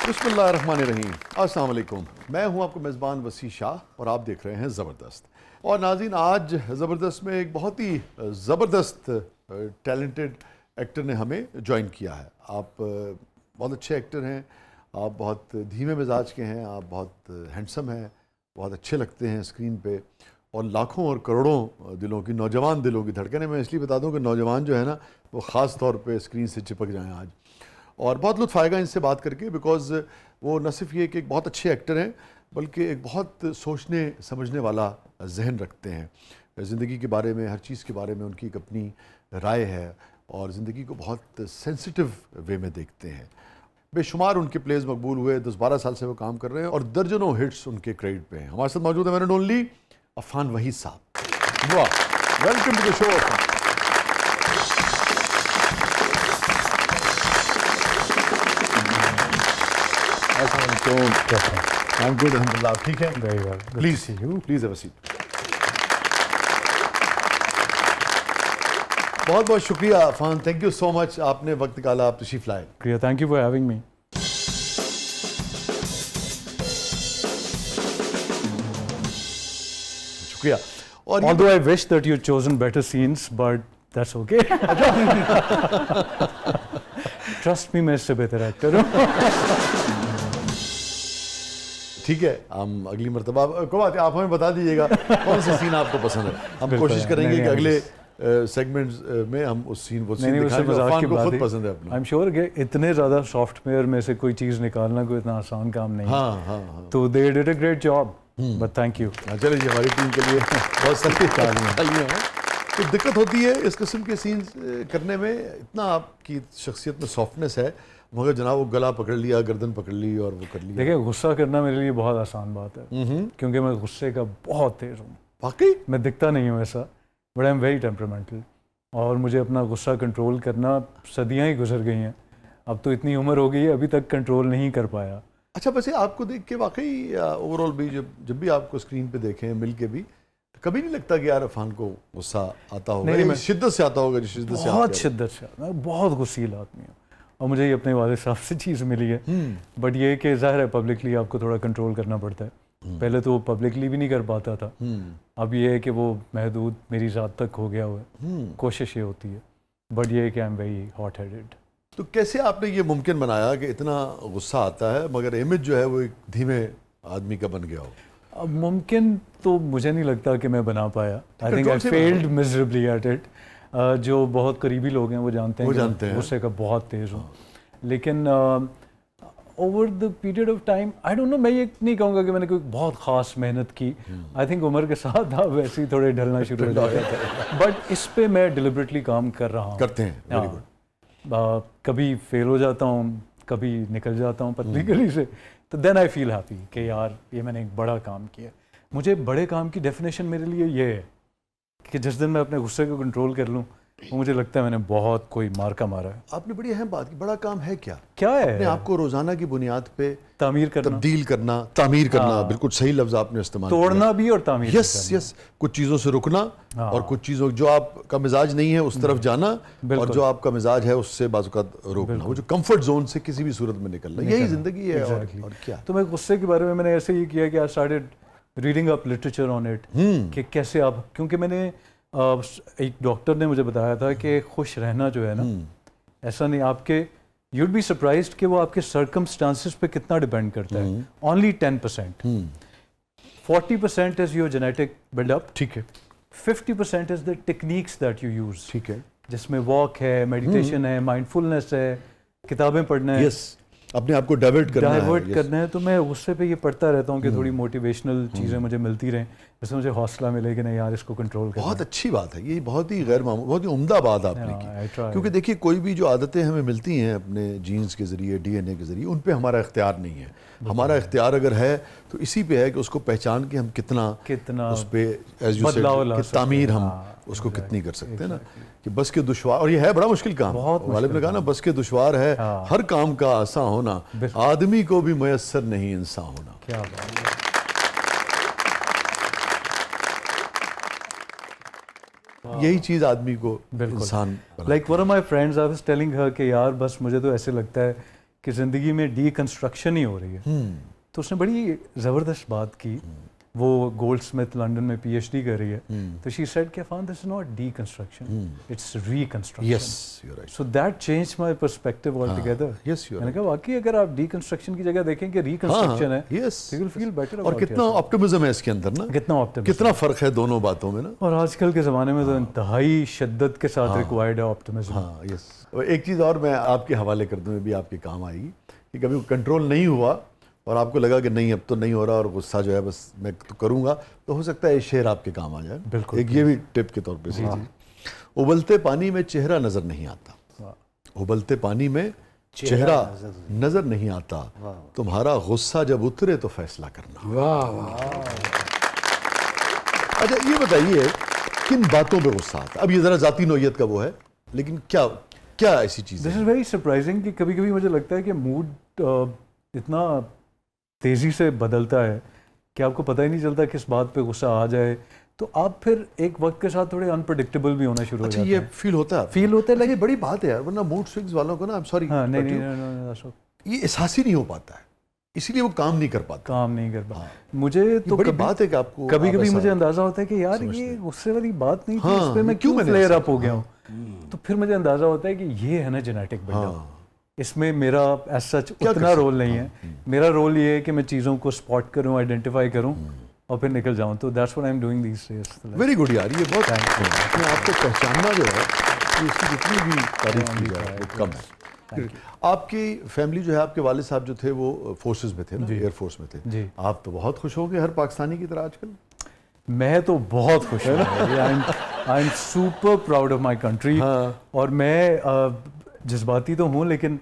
بسم اللہ الرحمن الرحیم. السلام علیکم. میں ہوں آپ کا میزبان وسیع شاہ اور آپ دیکھ رہے ہیں زبردست. اور ناظرین, آج زبردست میں ایک بہت ہی زبردست ٹیلنٹڈ ایکٹر نے ہمیں جوائن کیا ہے. آپ بہت اچھے ایکٹر ہیں, آپ بہت دھیمے مزاج کے ہیں, آپ بہت ہینڈسم ہیں, بہت اچھے لگتے ہیں اسکرین پہ, اور لاکھوں اور کروڑوں دلوں کی, نوجوان دلوں کی دھڑکنیں. میں اس لیے بتا دوں کہ نوجوان جو ہے نا وہ خاص طور پہ اسکرین سے چپک جائیں آج. اور بہت لطف آئے گا ان سے بات کر کے, بیکاز وہ نہ صرف یہ کہ ایک بہت اچھے ایکٹر ہیں بلکہ ایک بہت سوچنے سمجھنے والا ذہن رکھتے ہیں. زندگی کے بارے میں, ہر چیز کے بارے میں ان کی ایک اپنی رائے ہے, اور زندگی کو بہت سینسٹیو وے میں دیکھتے ہیں. بے شمار ان کے پلیز مقبول ہوئے, 10-12 سال سے وہ کام کر رہے ہیں, اور درجنوں ہٹس ان کے کریڈٹ پہ ہیں. ہمارے ساتھ موجود ہیں one and only Affan Waheed صاحب. واہ, welcome to the show Affan. السلام علیکم. I'm good, الحمدللہ. آپ ٹھیک ہیں؟ Very well. Good Please, to see you. please have a seat. بہت بہت شکریہ عفان, تھینک یو سو مچ, آپ نے وقت نکالا, آپ تشریف لائے. Thank you for having me. شکریہ. اور Although I wish that you'd chosen better scenes, but that's okay. Trust me, میں اس سے بہتر ایکٹر ہوں. ٹھیک ہے, ہم اگلی مرتبہ کوئی بات ہے, آپ ہمیں بتا دیجیے گا کون سے سین آپ کو پسند ہے. ہم کوشش کریں گے کہ اگلے سیگمنٹس میں ہم اس سین کو دکھائیں جو عفان کو خود پسند ہے اپنا. I'm sure کہ اتنے زیادہ سافٹ ویئر میں سے کوئی چیز نکالنا کوئی اتنا آسان کام نہیں. ہاں ہاں, تو they did a great job. But thank you. چلے جی, ہماری ٹیم کے لیے بہت ساری تالیاں ہیں. تو دقت ہوتی ہے اس قسم کے سینز کرنے میں, اتنا آپ کی شخصیت میں سافٹنس ہے, مگر جناب وہ گلا پکڑ لیا, گردن پکڑ لی اور وہ کر لیا. دیکھیں, غصہ کرنا میرے لیے بہت آسان بات ہے, کیونکہ میں غصے کا بہت تیز ہوں. واقعی میں دکھتا نہیں ہوں ایسا, بٹ آئی ایم ویری ٹیمپرامنٹل, اور مجھے اپنا غصہ کنٹرول کرنا صدیاں ہی گزر گئی ہیں. اب تو اتنی عمر ہو گئی ہے, ابھی تک کنٹرول نہیں کر پایا. اچھا, ویسے آپ کو دیکھ کے واقعی اوور آل بھی جب بھی آپ کو اسکرین پہ دیکھیں مل کے بھی, کبھی نہیں لگتا کہ یار عفان کو غصہ آتا ہوگا؟ نہیں, میں شدت سے آتا ہوگا, جس شدت سے بہت شدت سے, میں بہت غصیل آدمی ہوں, اور مجھے یہ اپنے والد صاحب سے چیز ملی ہے. بٹ یہ کہ ظاہر ہے پبلکلی آپ کو تھوڑا کنٹرول کرنا پڑتا ہے. پہلے تو وہ پبلکلی بھی نہیں کر پاتا تھا, اب یہ ہے کہ وہ محدود میری ذات تک ہو گیا ہوا ہے. کوشش یہ ہوتی ہے, بٹ یہ ہے کہ I am very hot headed. تو کیسے آپ نے یہ ممکن بنایا کہ اتنا غصہ آتا ہے مگر امیج جو ہے وہ ایک دھیمے آدمی کا بن گیا ہو؟ اب ممکن تو مجھے نہیں لگتا کہ میں بنا پایا. I think I failed miserably at it. جو بہت قریبی لوگ ہیں وہ جانتے ہیں کہ غصے کا بہت تیز ہوں. لیکن over the period of time I don't know, میں یہ نہیں کہوں گا کہ میں نے کوئی بہت خاص محنت کی. آئی تھنک عمر کے ساتھ آپ ویسے ہی تھوڑے ڈھلنا شروع ہو جاتے ہیں, بٹ اس پہ میں ڈیلیبریٹلی کام کر رہا ہوں. کرتے ہیں. کبھی فیل ہو جاتا ہوں, کبھی نکل جاتا ہوں پتلی گلی سے, تو دین آئی فیل ہیپی کہ یار یہ میں نے ایک بڑا کام کیا. مجھے بڑے کام کی ڈیفینیشن میرے لیے یہ ہے کہ جس دن میں اپنے غصے کو کنٹرول کر لوں, وہ مجھے لگتا ہے میں نے بہت کوئی مارکا مارا ہے. آپ نے بڑی اہم بات کی, بڑا کام ہے کیا ہے اپنے آپ کو روزانہ کی بنیاد پہ تعمیر کرنا, تبدیل کرنا, تعمیر کرنا. بالکل صحیح لفظ آپ نے استعمال کیا. توڑنا بھی اور تعمیر. یس, کچھ چیزوں سے رکنا, اور کچھ چیزوں جو آپ کا مزاج نہیں ہے اس طرف جانا, اور جو آپ کا مزاج ہے اس سے بعض اوقات روکنا. وہ جو کمفرٹ زون سے کسی بھی صورت میں نکلنا, یہی زندگی ہے. اور کیا. تو میں غصے کے بارے میں نے ایسے ہی کیا کہ I started reading up literature on it, کہ کیسے آپ, کیونکہ میں نے ایک ڈاکٹر نے مجھے بتایا تھا کہ خوش رہنا جو ہے نا, ایسا نہیں, آپ کے یوڈ بی سرپرائزڈ کہ وہ آپ کے سرکمسٹانسز پہ کتنا ڈیپینڈ کرتا ہے. Only 10%. 40% is your genetic build up, ٹھیک ہے. 50% is the techniques that you use, ٹھیک ہے, جس میں واک ہے, میڈیٹیشن ہے, مائنڈ فلنس ہے, کتابیں پڑھنا ہے, اپنے آپ کو ڈائیورٹ کرنا ہے. تو میں غصے پہ یہ پڑھتا رہتا ہوں کہ تھوڑی موٹیویشنل چیزیں مجھے ملتی رہیں, جس سے مجھے حوصلہ ملے کہ نہیں یار اس کو کنٹرول کرنا. بہت اچھی بات ہے یہ, بہت ہی غیر معمولی, بہت ہی عمدہ بات آپ نے کی. کیونکہ دیکھیے, کوئی بھی جو عادتیں ہمیں ملتی ہیں اپنے جینز کے ذریعے, ڈی این اے کے ذریعے, ان پہ ہمارا اختیار نہیں ہے. ہمارا اختیار اگر ہے تو اسی پہ ہے کہ اس کو پہچان کے ہم کتنا اس پہ تعمیر ہم اس کو کتنی کر سکتے ہیں نا. کہ بس کے دشوار, اور یہ ہے بڑا مشکل کام. غالب نے کہا نا, بس کے دشوار ہے ہر کام کا آسان ہونا, آدمی کو بھی میسر نہیں انسان ہونا. کیا بات ہے. یہی چیز آدمی کو انسان like one of my friends, I was telling her کہ یار بس مجھے تو ایسے لگتا ہے کہ زندگی میں ڈی کنسٹرکشن ہی ہو رہی ہے. تو اس نے بڑی زبردست بات کی. وہ گولڈ اسمتھ لنڈن میں پی ایچ ڈی کر رہی ہے. تو شی سیڈ کہ فان this is not deconstruction, it's reconstruction. So that change my perspective altogether. میں نے کہا واقعی اگر آپ ڈی کنسٹرکشن کی جگہ دیکھیں کہ ریکنسٹرکشن ہے, یو ول فیل بیٹر. اور کتنا آپٹمزم ہے اس کے اندر نا, کتنا فرق ہے دونوں باتوں میں نا. اور آج کل کے زمانے میں تو انتہائی شدت کے ساتھ ریکوائرڈ ہے آپٹمزم. ایک چیز اور میں آپ کے حوالے کر دوں, بھی آپ کے کام آئے گی, کہ کبھی کنٹرول نہیں ہوا اور آپ کو لگا کہ نہیں اب تو نہیں ہو رہا اور غصہ جو ہے بس میں تو کروں گا, تو ہو سکتا ہے یہ شعر آپ کے کام آ جائے. بالکل. ایک یہ بھی ٹپ کے طور پہ. ابلتے پانی میں چہرہ نظر نہیں آتا, ابلتے پانی میں چہرہ نظر نہیں آتا, تمہارا غصہ جب اترے تو فیصلہ کرنا. اچھا یہ بتائیے کن باتوں پہ غصہ آتا ہے؟ اب یہ ذرا ذاتی نوعیت کا وہ ہے, لیکن کیا ایسی چیز ہے؟ دس از ویری سرپرائزنگ کہ کبھی کبھی مجھے لگتا ہے کہ موڈ اتنا تیزی سے بدلتا ہے کہ آپ کو پتہ ہی نہیں چلتا کس بات پہ غصہ آ جائے, تو آپ پھر ایک وقت کے ساتھ تھوڑے انپریڈکٹیبل بھی ہونا شروع ہو جاتے ہیں. یہ فیل ہوتا ہے لیکن بڑی بات ہے یار, ورنہ موڈ سوئنگز والوں کو نا, سوری یہ احساس ہی نہیں ہو پاتا ہے, اسی لیے وہ کام نہیں کر پاتا. مجھے تو بڑی بات ہے کہ آپ کو کبھی کبھی مجھے اندازہ ہوتا ہے کہ یار یہ غصے والی بات نہیں تھی, اس پہ میں کیوں فلیئر اپ ہو گیا ہوں. تو پھر مجھے اندازہ ہوتا ہے کہ یہ ہے نا جینیٹک بلڈ اپ, اس میں میرا ایز سچ اتنا رول نہیں ہے. میرا رول یہ ہے کہ میں چیزوں کو اسپاٹ کروں, آئیڈینٹیفائی کروں اور پھر نکل جاؤں. تو that's what I am doing these days. Very good یار, یہ بہت اپنے آپ کو پہچاننا جو ہے اس کی جتنی بھی تعریف کی جائے وہ کم ہے. آپ کی فیملی جو ہے, آپ کے والد صاحب جو تھے وہ فورسز میں تھے نا, ایئر فورس میں تھے. آپ تو بہت خوش ہوں گے ہر پاکستانی کی طرح آج کل. میں تو بہت خوش ہوں, I am super proud of my country. اور میں جذباتی تو ہوں لیکن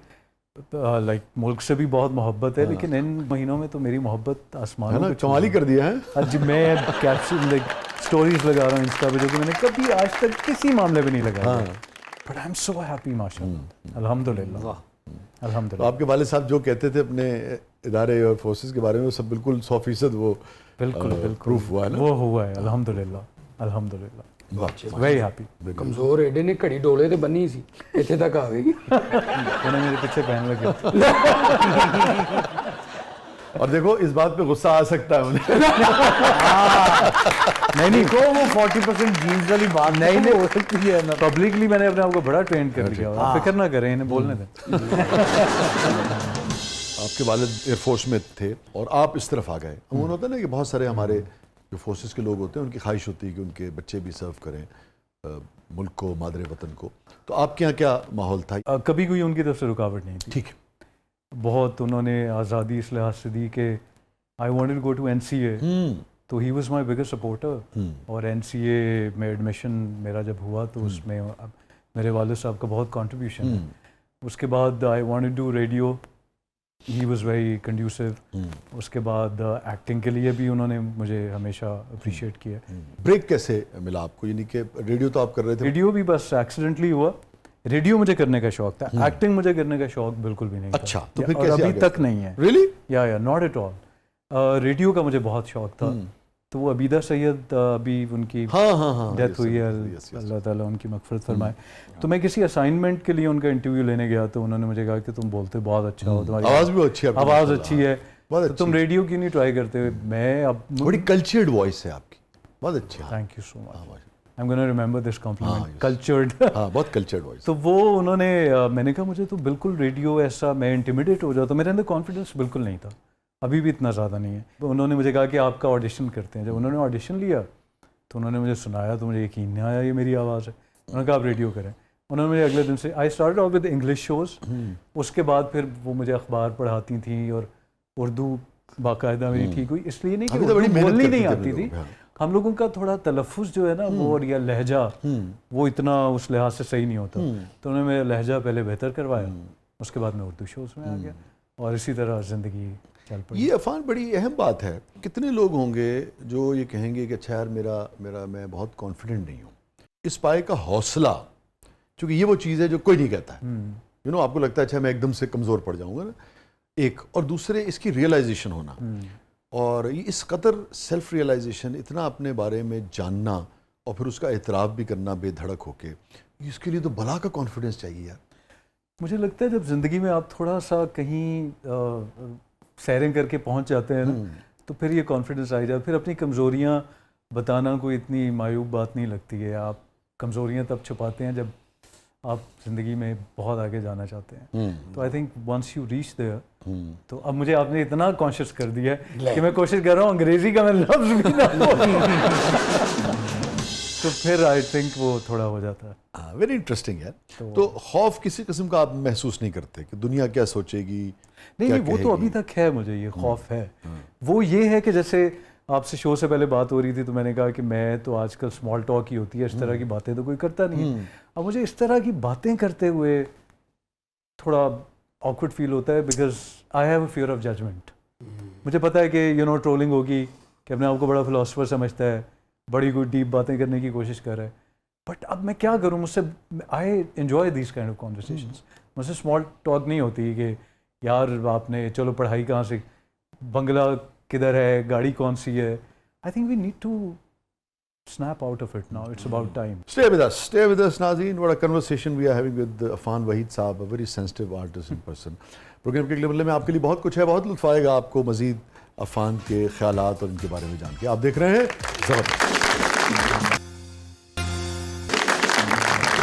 لائک ملک سے بھی بہت محبت ہے, لیکن ان مہینوں میں تو میری محبت آسمانوں پہ کمال ہی کر دیا ہے. جی میں کیپشن لائک اسٹوریز لگا رہا ہوں انسٹا پہ جو کہ میں نے کبھی آج تک کسی معاملے پہ نہیں لگایا, but I am so happy ماشاء اللہ, الحمد للہ. آپ کے والد صاحب جو کہتے تھے اپنے ادارے اور فورسز کے بارے میں, وہ سب بالکل 100% وہ بالکل پروف ہوا ہے نا. وہ ہوا ہے الحمد للہ, الحمد للہ. Very happy. کمزور ایڈے نے گھڑی ڈولے تے بنی سی, اتنے تک آ گئی. انہیں میرے پیچھے پہن لگے. اور دیکھو اس بات پہ غصہ آ سکتا ہے انہیں. نہیں کو وہ 40% جینز والی بات نہیں ہو سکتی ہے. پبلکلی میں نے اپنے آپ کو بڑا ٹرین کر لیا, فکر نہ کریں, انہیں بولنے دیں. آپ کے والد ایئر فورس میں تھے اور آپ اس طرف آ گئے. عموماً ہوتا ہے نا کہ بہت سارے ہمارے جو فورسز کے لوگ ہوتے ہیں ان کی خواہش ہوتی ہے کہ ان کے بچے بھی سرو کریں ملک کو, مادر وطن کو. تو آپ کے یہاں کیا ماحول تھا؟ کبھی کوئی ان کی طرف سے رکاوٹ نہیں تھی. ٹھیک ہے. بہت انہوں نے آزادی اس لحاظ سے دی کہ I wanted to go to NCA, تو he was my biggest supporter. اور NCA میں ایڈمیشن میرا جب ہوا تو اس میں میرے والد صاحب کا بہت کنٹریبیوشن ہے. اس کے بعد I wanted to radio, he was very conducive. اس کے بعد ایکٹنگ کے لیے بھی انہوں نے مجھے ہمیشہ اپریشیٹ کیا. بریک کیسے ملا آپ کو, یعنی کہ ریڈیو تو آپ کر رہے تھے؟ ریڈیو بھی بس ایکسیڈنٹلی ہوا. ریڈیو مجھے کرنے کا شوق تھا, ایکٹنگ مجھے کرنے کا شوق بالکل بھی نہیں تھا. اچھا, تو پھر اور ابھی تک نہیں ہے. ریئلی؟ یا ناٹ ایٹ آل. ریڈیو کا مجھے بہت شوق تھا. تو وہ عبیدہ سید ابھی ان کی ڈیتھ ہوئی ہے, اللہ تعالیٰ ان کی مغفرت فرمائے. تو میں کسی اسائنمنٹ کے لیے ان کا انٹرویو لینے گیا, تو انہوں نے مجھے کہا کہ تم بولتے بہت اچھا ہو, تمہاری آواز بھی اچھی ہے, آواز اچھی ہے, تو تم ریڈیو کیوں نہیں ٹرائی کرتے. میں اب بڑی کلچرڈ وائس ہے آپ کی, بہت اچھی. Thank you so much. I'm going to remember this compliment. Cultured. بہت کلچرڈ وائس. تو وہ انہوں نے, میں نے کہا مجھے تو بالکل ریڈیو ایسا, میں انٹیمیڈیٹ ہو جاتا, میرے اندر کانفیڈنس بالکل نہیں تھا, ابھی بھی اتنا زیادہ نہیں ہے. انہوں نے مجھے کہا کہ آپ کا آڈیشن کرتے ہیں. جب انہوں نے آڈیشن لیا تو انہوں نے مجھے سنایا تو مجھے یقین نہیں آیا یہ میری آواز ہے. انہوں نے کہا آپ ریڈیو کریں. انہوں نے مجھے اگلے دن سے I started off with English shows. اس کے بعد پھر وہ مجھے اخبار پڑھاتی تھیں اور اردو باقاعدہ میری ٹھیک ہوئی. اس لیے نہیں کہ اردو بولنی نہیں آتی تھی, ہم لوگوں کا تھوڑا تلفظ جو ہے نا وہ, یا لہجہ وہ اتنا اس لحاظ سے صحیح نہیں ہوتا. تو انہوں نے میرا لہجہ پہلے بہتر کروایا, اس کے بعد میں اردو شوز میں آ گیا اور اسی طرح زندگی چل پڑی. یہ عفان بڑی اہم بات ہے. کتنے لوگ ہوں گے جو یہ کہیں گے کہ اچھا یار میرا میں بہت کانفیڈنٹ نہیں ہوں. اس پائے کا حوصلہ, چونکہ یہ وہ چیز ہے جو کوئی نہیں کہتا ہے. آپ کو لگتا ہے اچھا میں ایک دم سے کمزور پڑ جاؤں گا نا, ایک, اور دوسرے اس کی ریئلائزیشن ہونا, اور اس قدر سیلف ریئلائزیشن, اتنا اپنے بارے میں جاننا اور پھر اس کا اعتراف بھی کرنا بے دھڑک ہو کے, اس کے لیے تو بلا کا کانفیڈنس چاہیے یار. مجھے لگتا ہے جب زندگی میں آپ تھوڑا سا کہیں سیریں کر کے پہنچ جاتے ہیں نا تو پھر یہ کانفیڈنس آ جاتا ہے. پھر اپنی کمزوریاں بتانا کوئی اتنی معیوب بات نہیں لگتی ہے. آپ کمزوریاں تب چھپاتے ہیں جب آپ زندگی میں بہت آگے جانا چاہتے ہیں. تو I think once you reach there, تو اب مجھے آپ نے اتنا کانشیس کر دیا ہے کہ میں کوشش کر رہا ہوں انگریزی کا میں لفظ بھی نہ تو پھر آئی تھنک وہ تھوڑا ہو جاتا ہے. ویری انٹرسٹنگ ہے. تو خوف کسی قسم کا آپ محسوس نہیں کرتے کہ دنیا کیا سوچے گی؟ نہیں, وہ تو ابھی تک ہے, مجھے یہ خوف ہے. وہ یہ ہے کہ جیسے آپ سے شو سے پہلے بات ہو رہی تھی تو میں نے کہا کہ میں تو آج کل اسمال ٹاک ہی ہوتی ہے, اس طرح کی باتیں تو کوئی کرتا نہیں ہے. اب مجھے اس طرح کی باتیں کرتے ہوئے تھوڑا آکورڈ فیل ہوتا ہے because I have a fear of judgement. مجھے پتا ہے کہ ٹرولنگ ہوگی, کہ اپنے آپ کو بڑا فلاسفر سمجھتا ہے, بڑی کوئی ڈیپ باتیں کرنے کی کوشش کر رہا ہے. بٹ اب میں کیا کروں, مجھ سے I enjoy these kind of conversations. مجھ سے اسمال ٹاک نہیں ہوتی کہ یار آپ نے چلو پڑھائی کہاں سے, بنگلہ کدھر ہے, گاڑی کون سی ہے. I think we need to snap out of it now. It's about time. Stay with us ناظرین. What a conversation we are having with Affan Waheed صاحب, a very sensitive artist in person. Programme کے اگلے مرحلے میں آپ کے لیے بہت کچھ ہے, بہت لطف آئے گا آپ کو مزید عفان کے خیالات اور ان کے بارے میں جان کے. آپ دیکھ رہے ہیں زبردست.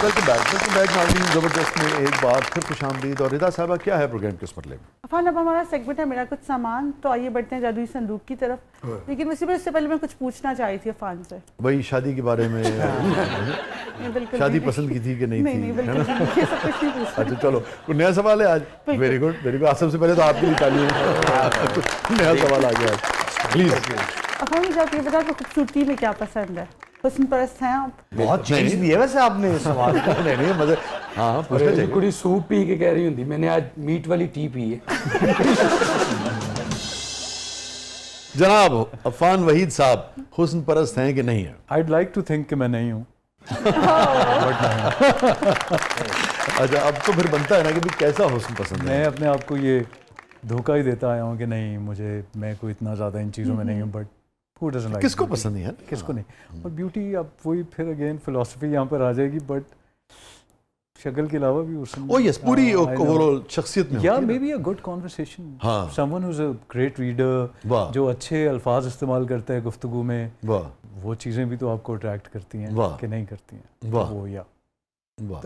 ویلکم بیک ناظرین. زبردست میں ایک بار پھر خوش آمدید. اور ردا صاحبہ کیا ہے پروگرام کے اس مرحلے میں؟ عفان, اب ہمارا سیگمنٹ ہے میرا کچھ سامان, تو آئیے بڑھتے ہیں جادوئی صندوق کی طرف. لیکن اس سے پہلے میں کچھ پوچھنا چاہی تھی عفان سے. وہی شادی کے بارے میں, شادی پسند کی تھی کہ نہیں تھی؟ نہیں بالکل یہ سب کچھ نہیں پوچھنا. اچھا چلو, کوئی نیا سوال ہے آج؟ Very good very good. سب سے پہلے تو آپ کے لیے تعلیم, نیا سوال آ گیا آج پلیز. عفان مجھے آپ یہ بتا کہ خوبصورتی میں کیا پسند ہے؟ حسن پرست ہیں آپ؟ بہت چیز دی ہے ویسے آپ نے سوال. نہیں مزے, ہاں پوچھنا چاہیے. کڑی سوپ پی کے کہہ رہی ہوندی میں نے آج میٹ والی ٹی پی ہے. جناب عفان وحید صاحب حسن پرست ہیں کہ نہیں ہیں؟ I'd like to think کہ میں نہیں ہوں. اچھا, اب تو پھر بنتا ہے نا کہ کیسا حسن پسند ہے. میں اپنے آپ کو یہ دھوکہ ہی دیتا آیا ہوں کہ نہیں, میں کوئی اتنا زیادہ ان چیزوں میں نہیں ہوں. بٹ کس کو پسند نہیں ہے, کس کو نہیں. اور بیوٹی, اب وہی پھر اگین فلسفی یہاں پر آ جائے گی, بٹ شکل کے علاوہ بھی حسن. او یس, پوری اوورال شخصیت میں. یا maybe a good conversation, someone who's a great reader, جو اچھے الفاظ استعمال کرتا ہے گفتگو میں, وہ چیزیں بھی تو آپ کو اٹریکٹ کرتی ہیں کہ نہیں کرتی ہیں. وہ یا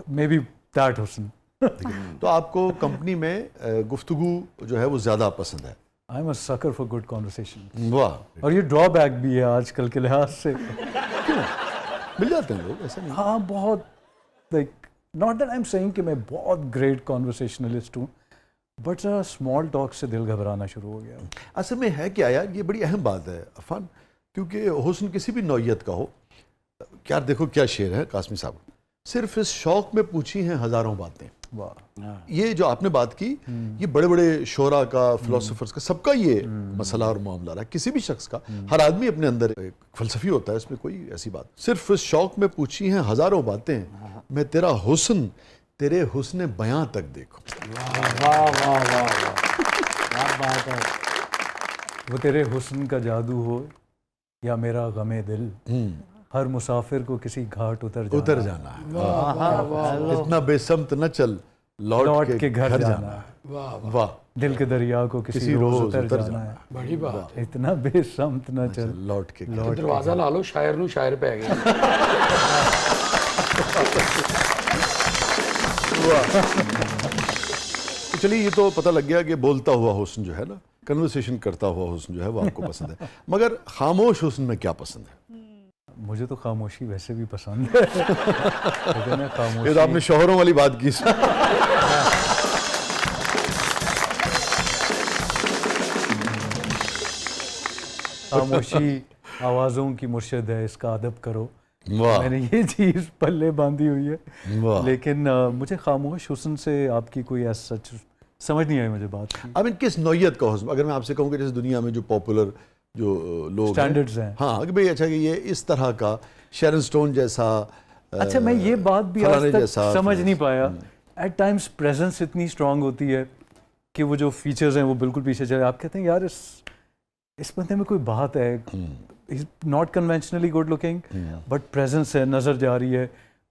مے بی دیٹ حسن. تو آپ کو کمپنی میں گفتگو جو ہے وہ زیادہ پسند ہے؟ I am a Sukkur for good conversation. واہ. اور یہ ڈرا بیک بھی ہے آج کل کے لحاظ سے. مل جاتے ہیں لوگ, ایسا نہیں. ہاں بہت, like not that I am seeing کہ میں بہت گریٹ کانورسیشنلسٹ ہوں, بٹ اسمال ٹاک سے دل گھبرانا شروع ہو گیا. اصل میں ہے کیا یار, یہ بڑی اہم بات ہے عفان, کیونکہ حسن کسی بھی نوعیت کا ہو. یار دیکھو کیا شعر ہے قاسمی صاحب, صرف اس شوق میں پوچھی ہیں ہزاروں باتیں. یہ جو آپ نے بات کی, یہ بڑے بڑے شعراء کا, فلاسفرز کا, سب کا یہ مسئلہ اور معاملہ رہا ہے. کسی بھی شخص کا, ہر آدمی اپنے اندر ایک فلسفی ہوتا ہے, اس میں کوئی ایسی بات. صرف اس شوق میں پوچھی ہیں ہزاروں باتیں, میں تیرا حسن تیرے حسن بیاں تک دیکھوں. واہ واہ واہ کیا بات ہے. وہ تیرے حسن کا جادو ہو یا میرا غم دل, ہر مسافر کو کسی گھاٹ اتر جانا ہے. اتنا بے سمت نہ چل, لوٹ کے گھر جانا ہے. واہ. دل کے دریا کو کسی روز اتر جانا ہے. بڑی بات. اتنا بے سمت نہ چل, لوٹ کے دروازہ لا لو, شاعر نو شاعر پہ گیا. چلیے, یہ تو پتہ لگ گیا کہ بولتا ہوا حسن جو ہے نا, کنورسیشن کرتا ہوا حسن جو ہے وہ آپ کو پسند ہے. مگر خاموش حسن میں کیا پسند ہے؟ مجھے تو خاموشی ویسے بھی پسند ہے. یہ تو آپ نے شوہروں والی بات کی. خاموشی آوازوں کی مرشد ہے, اس کا ادب کرو. میں نے یہ چیز پلے باندھی ہوئی ہے. لیکن مجھے خاموش حسن سے آپ کی کوئی ایسا سمجھ نہیں آئی مجھے بات. اب کس نوعیت کا حسن, اگر میں آپ سے کہوں کہ جیسے دنیا میں جو پاپولر جو لوگ سٹینڈرڈز ہیں, ہاں کہ بھئی اچھا کہ یہ اس طرح کا شیرن سٹون جیسا. اچھا, میں یہ بات بھی آج تک سمجھ نہیں پایا. ایٹ ٹائمز پریزنس اتنی اسٹرانگ ہوتی ہے کہ وہ جو فیچرز ہیں وہ بالکل پیچھے چلے. آپ کہتے ہیں یار اس بندے میں کوئی بات ہے, not conventionally good looking but presence ہے, نظر جا رہی ہے,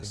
yes.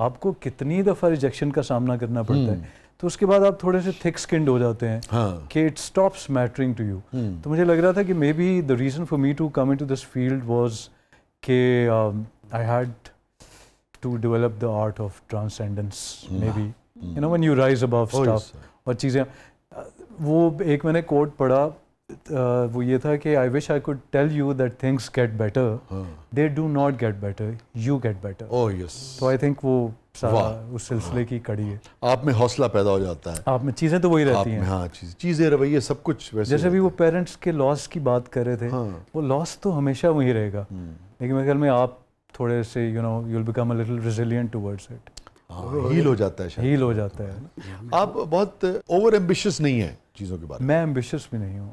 آپ کو کتنی دفعہ ریجیکشن کا سامنا کرنا پڑتا ہے, تو اس کے بعد آپ تھوڑے سے تھک اسکنڈ ہو جاتے ہیں کہ it stops mattering to you. تو مجھے لگ رہا تھا کہ maybe the reason for me to come in to this field was کہ I had to develop the art of transcendence, maybe you know when you rise above stuff, اور چیزیں. وہ ایک میں نے کوٹ پڑھا, وہ یہ تھا کہ I wish I could tell you that things get better, they do not get better, you get better. تو آئی تھنک وہ سارا اس سلسلے کی کڑی ہے. آپ میں حوصلہ پیدا ہو جاتا ہے, آپ میں چیزیں تو وہی رہتی ہیں. ہاں چیزیں رویے سب کچھ ویسے. جیسے بھی وہ پیرنٹس کے لاس کی بات کر رہے تھے, وہ لاس تو ہمیشہ وہی رہے گا, لیکن میرے خیال میں آپ تھوڑے سے you know you will become a little resilient towards it. Heal ہو جاتا ہے, ہیل ہو جاتا ہے. آپ بہت اوور ایمبیشس نہیں ہیں چیزوں کے بارے میں. میں ایمبیشس بھی نہیں ہوں.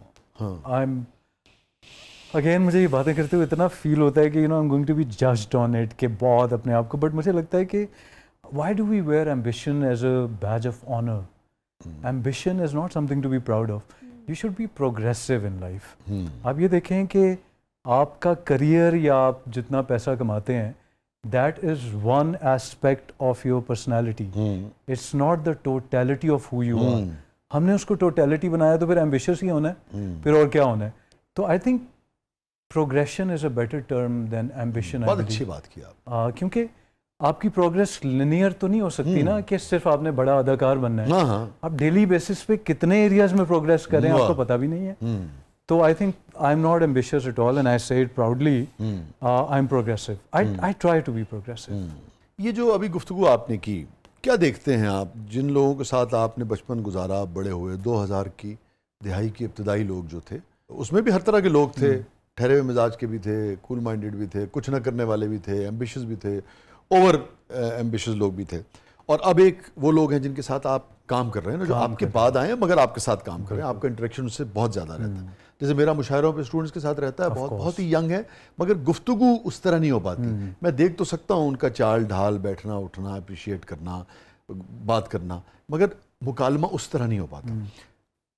اگین مجھے یہ باتیں کرتے ہوئے اتنا فیل ہوتا ہے کہ you know I am going to be judged on it, کہ بہت اپنے آپ کو. بٹ مجھے لگتا ہے کہ why do we wear ambition as a badge of honour. Ambition is not something to be proud of, you should be progressive in life. آپ یہ دیکھیں کہ آپ کا کریئر یا آپ جتنا پیسہ کماتے ہیں, that is one aspect of your personality. It's not the totality of who you are. ہم نے اس کو ٹوٹیلٹی بنایا تو پھر ایمبیشیس ہی ہونا ہے, پھر اور کیا ہونا ہے. تو I think progression is a better term than ambition. بہت اچھی بات کی آپ, کیونکہ آپ کی پروگریس لینئر تو نہیں ہو سکتی نا کہ صرف آپ نے بڑا اداکار بننا ہے. آپ ڈیلی بیسس پہ کتنے ایریاز میں پروگریس کریں آپ کو پتہ بھی نہیں ہے. تو I think I'm not ambitious at all, and I say it proudly. I'm progressive. I try to be progressive. یہ جو ابھی گفتگو آپ نے کی, کیا دیکھتے ہیں آپ جن لوگوں کے ساتھ آپ نے بچپن گزارا, بڑے ہوئے, 2000 کی دہائی کے ابتدائی لوگ جو تھے, اس میں بھی ہر طرح کے لوگ تھے, ٹھہرے ہوئے مزاج کے بھی تھے, کول مائنڈیڈ بھی تھے, کچھ نہ کرنے والے بھی تھے, ایمبیشس بھی تھے, اوور ایمبیشس لوگ بھی تھے, اور اب ایک وہ لوگ ہیں جن کے ساتھ آپ کام کر رہے ہیں نا, جو آپ کے بعد آئے ہیں مگر آپ کے ساتھ کام کر رہے ہیں, آپ کا انٹریکشن ان سے بہت زیادہ رہتا ہے. جیسے میرا مشاعروں پہ اسٹوڈنٹس کے ساتھ رہتا ہے, بہت ہی ینگ ہے, مگر گفتگو اس طرح نہیں ہو پاتی. میں دیکھ تو سکتا ہوں ان کا چال ڈھال, بیٹھنا اٹھنا, اپریشیٹ کرنا, بات کرنا, مگر مکالمہ اس طرح نہیں ہو پاتا.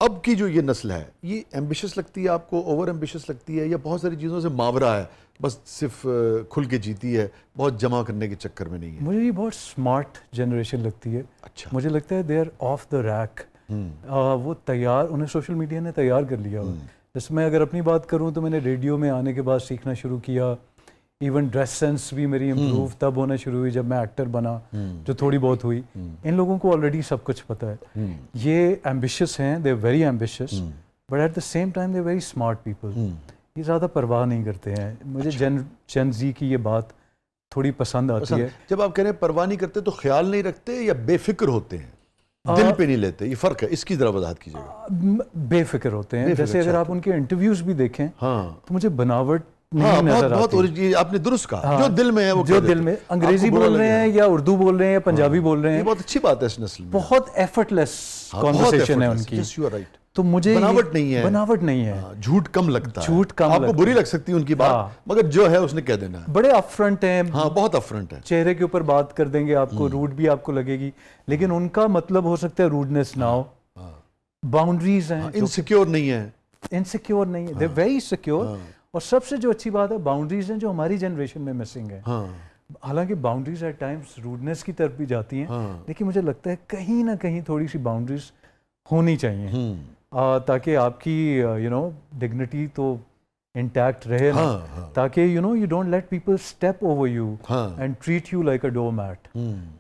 اب کی جو یہ نسل ہے, یہ ایمبیشس لگتی ہے آپ کو, اوور ایمبیشس لگتی ہے, یا بہت ساری چیزوں سے ماورا ہے, بس صرف کھل کے جیتی ہے, بہت جمع کرنے کے چکر میں نہیں ہے؟ مجھے یہ بہت اسمارٹ جنریشن لگتی ہے. اچھا, مجھے لگتا ہے they are off the rack. وہ تیار, انہیں سوشل میڈیا نے تیار کر لیا. جیسے میں اگر اپنی بات کروں تو میں نے ریڈیو میں آنے کے بعد سیکھنا شروع کیا. ایون ڈریس سینس بھی میری امپروو تب ہونا شروع ہوئی جب میں ایکٹر بنا, جو تھوڑی بہت ہوئی. ان لوگوں کو آلریڈی سب کچھ پتہ ہے. یہ ایمبیشس ہیں, they very ambitious, but at the same time they very smart people. یہ زیادہ پرواہ نہیں کرتے ہیں. مجھے جن زی کی یہ بات تھوڑی پسند آتی ہے. جب آپ کہہ رہے ہیں پرواہ نہیں کرتے, تو خیال نہیں رکھتے یا بے فکر ہوتے ہیں, دل پہ نہیں لیتے؟ یہ فرق ہے, اس کی ذرا وضاحت کیجیے گا. بے فکر ہوتے ہیں. جیسے اگر آپ ان کے انٹرویوز بھی دیکھیں تو مجھے بناوٹ نہیں نظر آتی. آپ نے درست کہا, جو دل میں ہے وہ, جو دل میں. انگریزی بول رہے ہیں یا اردو بول رہے ہیں یا پنجابی بول رہے ہیں, بہت اچھی بات ہے اس نسل میں. بہت ایفرٹ لیس کانورسیشن ہے ان کی. تو مجھے بناوٹ نہیں ہے, بناوٹ نہیں ہے. جھوٹ کم لگتا ہے, جھوٹ کم, آپ کو بری لگ سکتی ہے ان کی بات, مگر جو ہے اس نے کہہ دینا ہے. بڑے اپ فرنٹ ہیں. ہاں, بہت اپ فرنٹ ہے. چہرے کے اوپر بات کر دیں گے آپ کو, روڈ بھی آپ کو لگے گی, لیکن ان کا مطلب ہو سکتا ہے روڈنس نہ ہو. باؤنڈریز ہیں, انسیکیور نہیں ہے. انسیکیور نہیں ہے, دے ویری سیکیور. اور سب سے جو اچھی بات ہے, باؤنڈریز ہیں جو ہماری جنریشن میں مسنگ ہے. حالانکہ باؤنڈریز ایٹ ٹائمز روڈنس کی طرف بھی جاتی ہیں, لیکن مجھے لگتا ہے کہیں نہ کہیں تھوڑی سی باؤنڈریز ہونی چاہیے, تاکہ آپ کی یو نو ڈگنیٹی تو انٹیکٹ رہے نا, تاکہ you know you don't let people step over you and treat you like a doormat.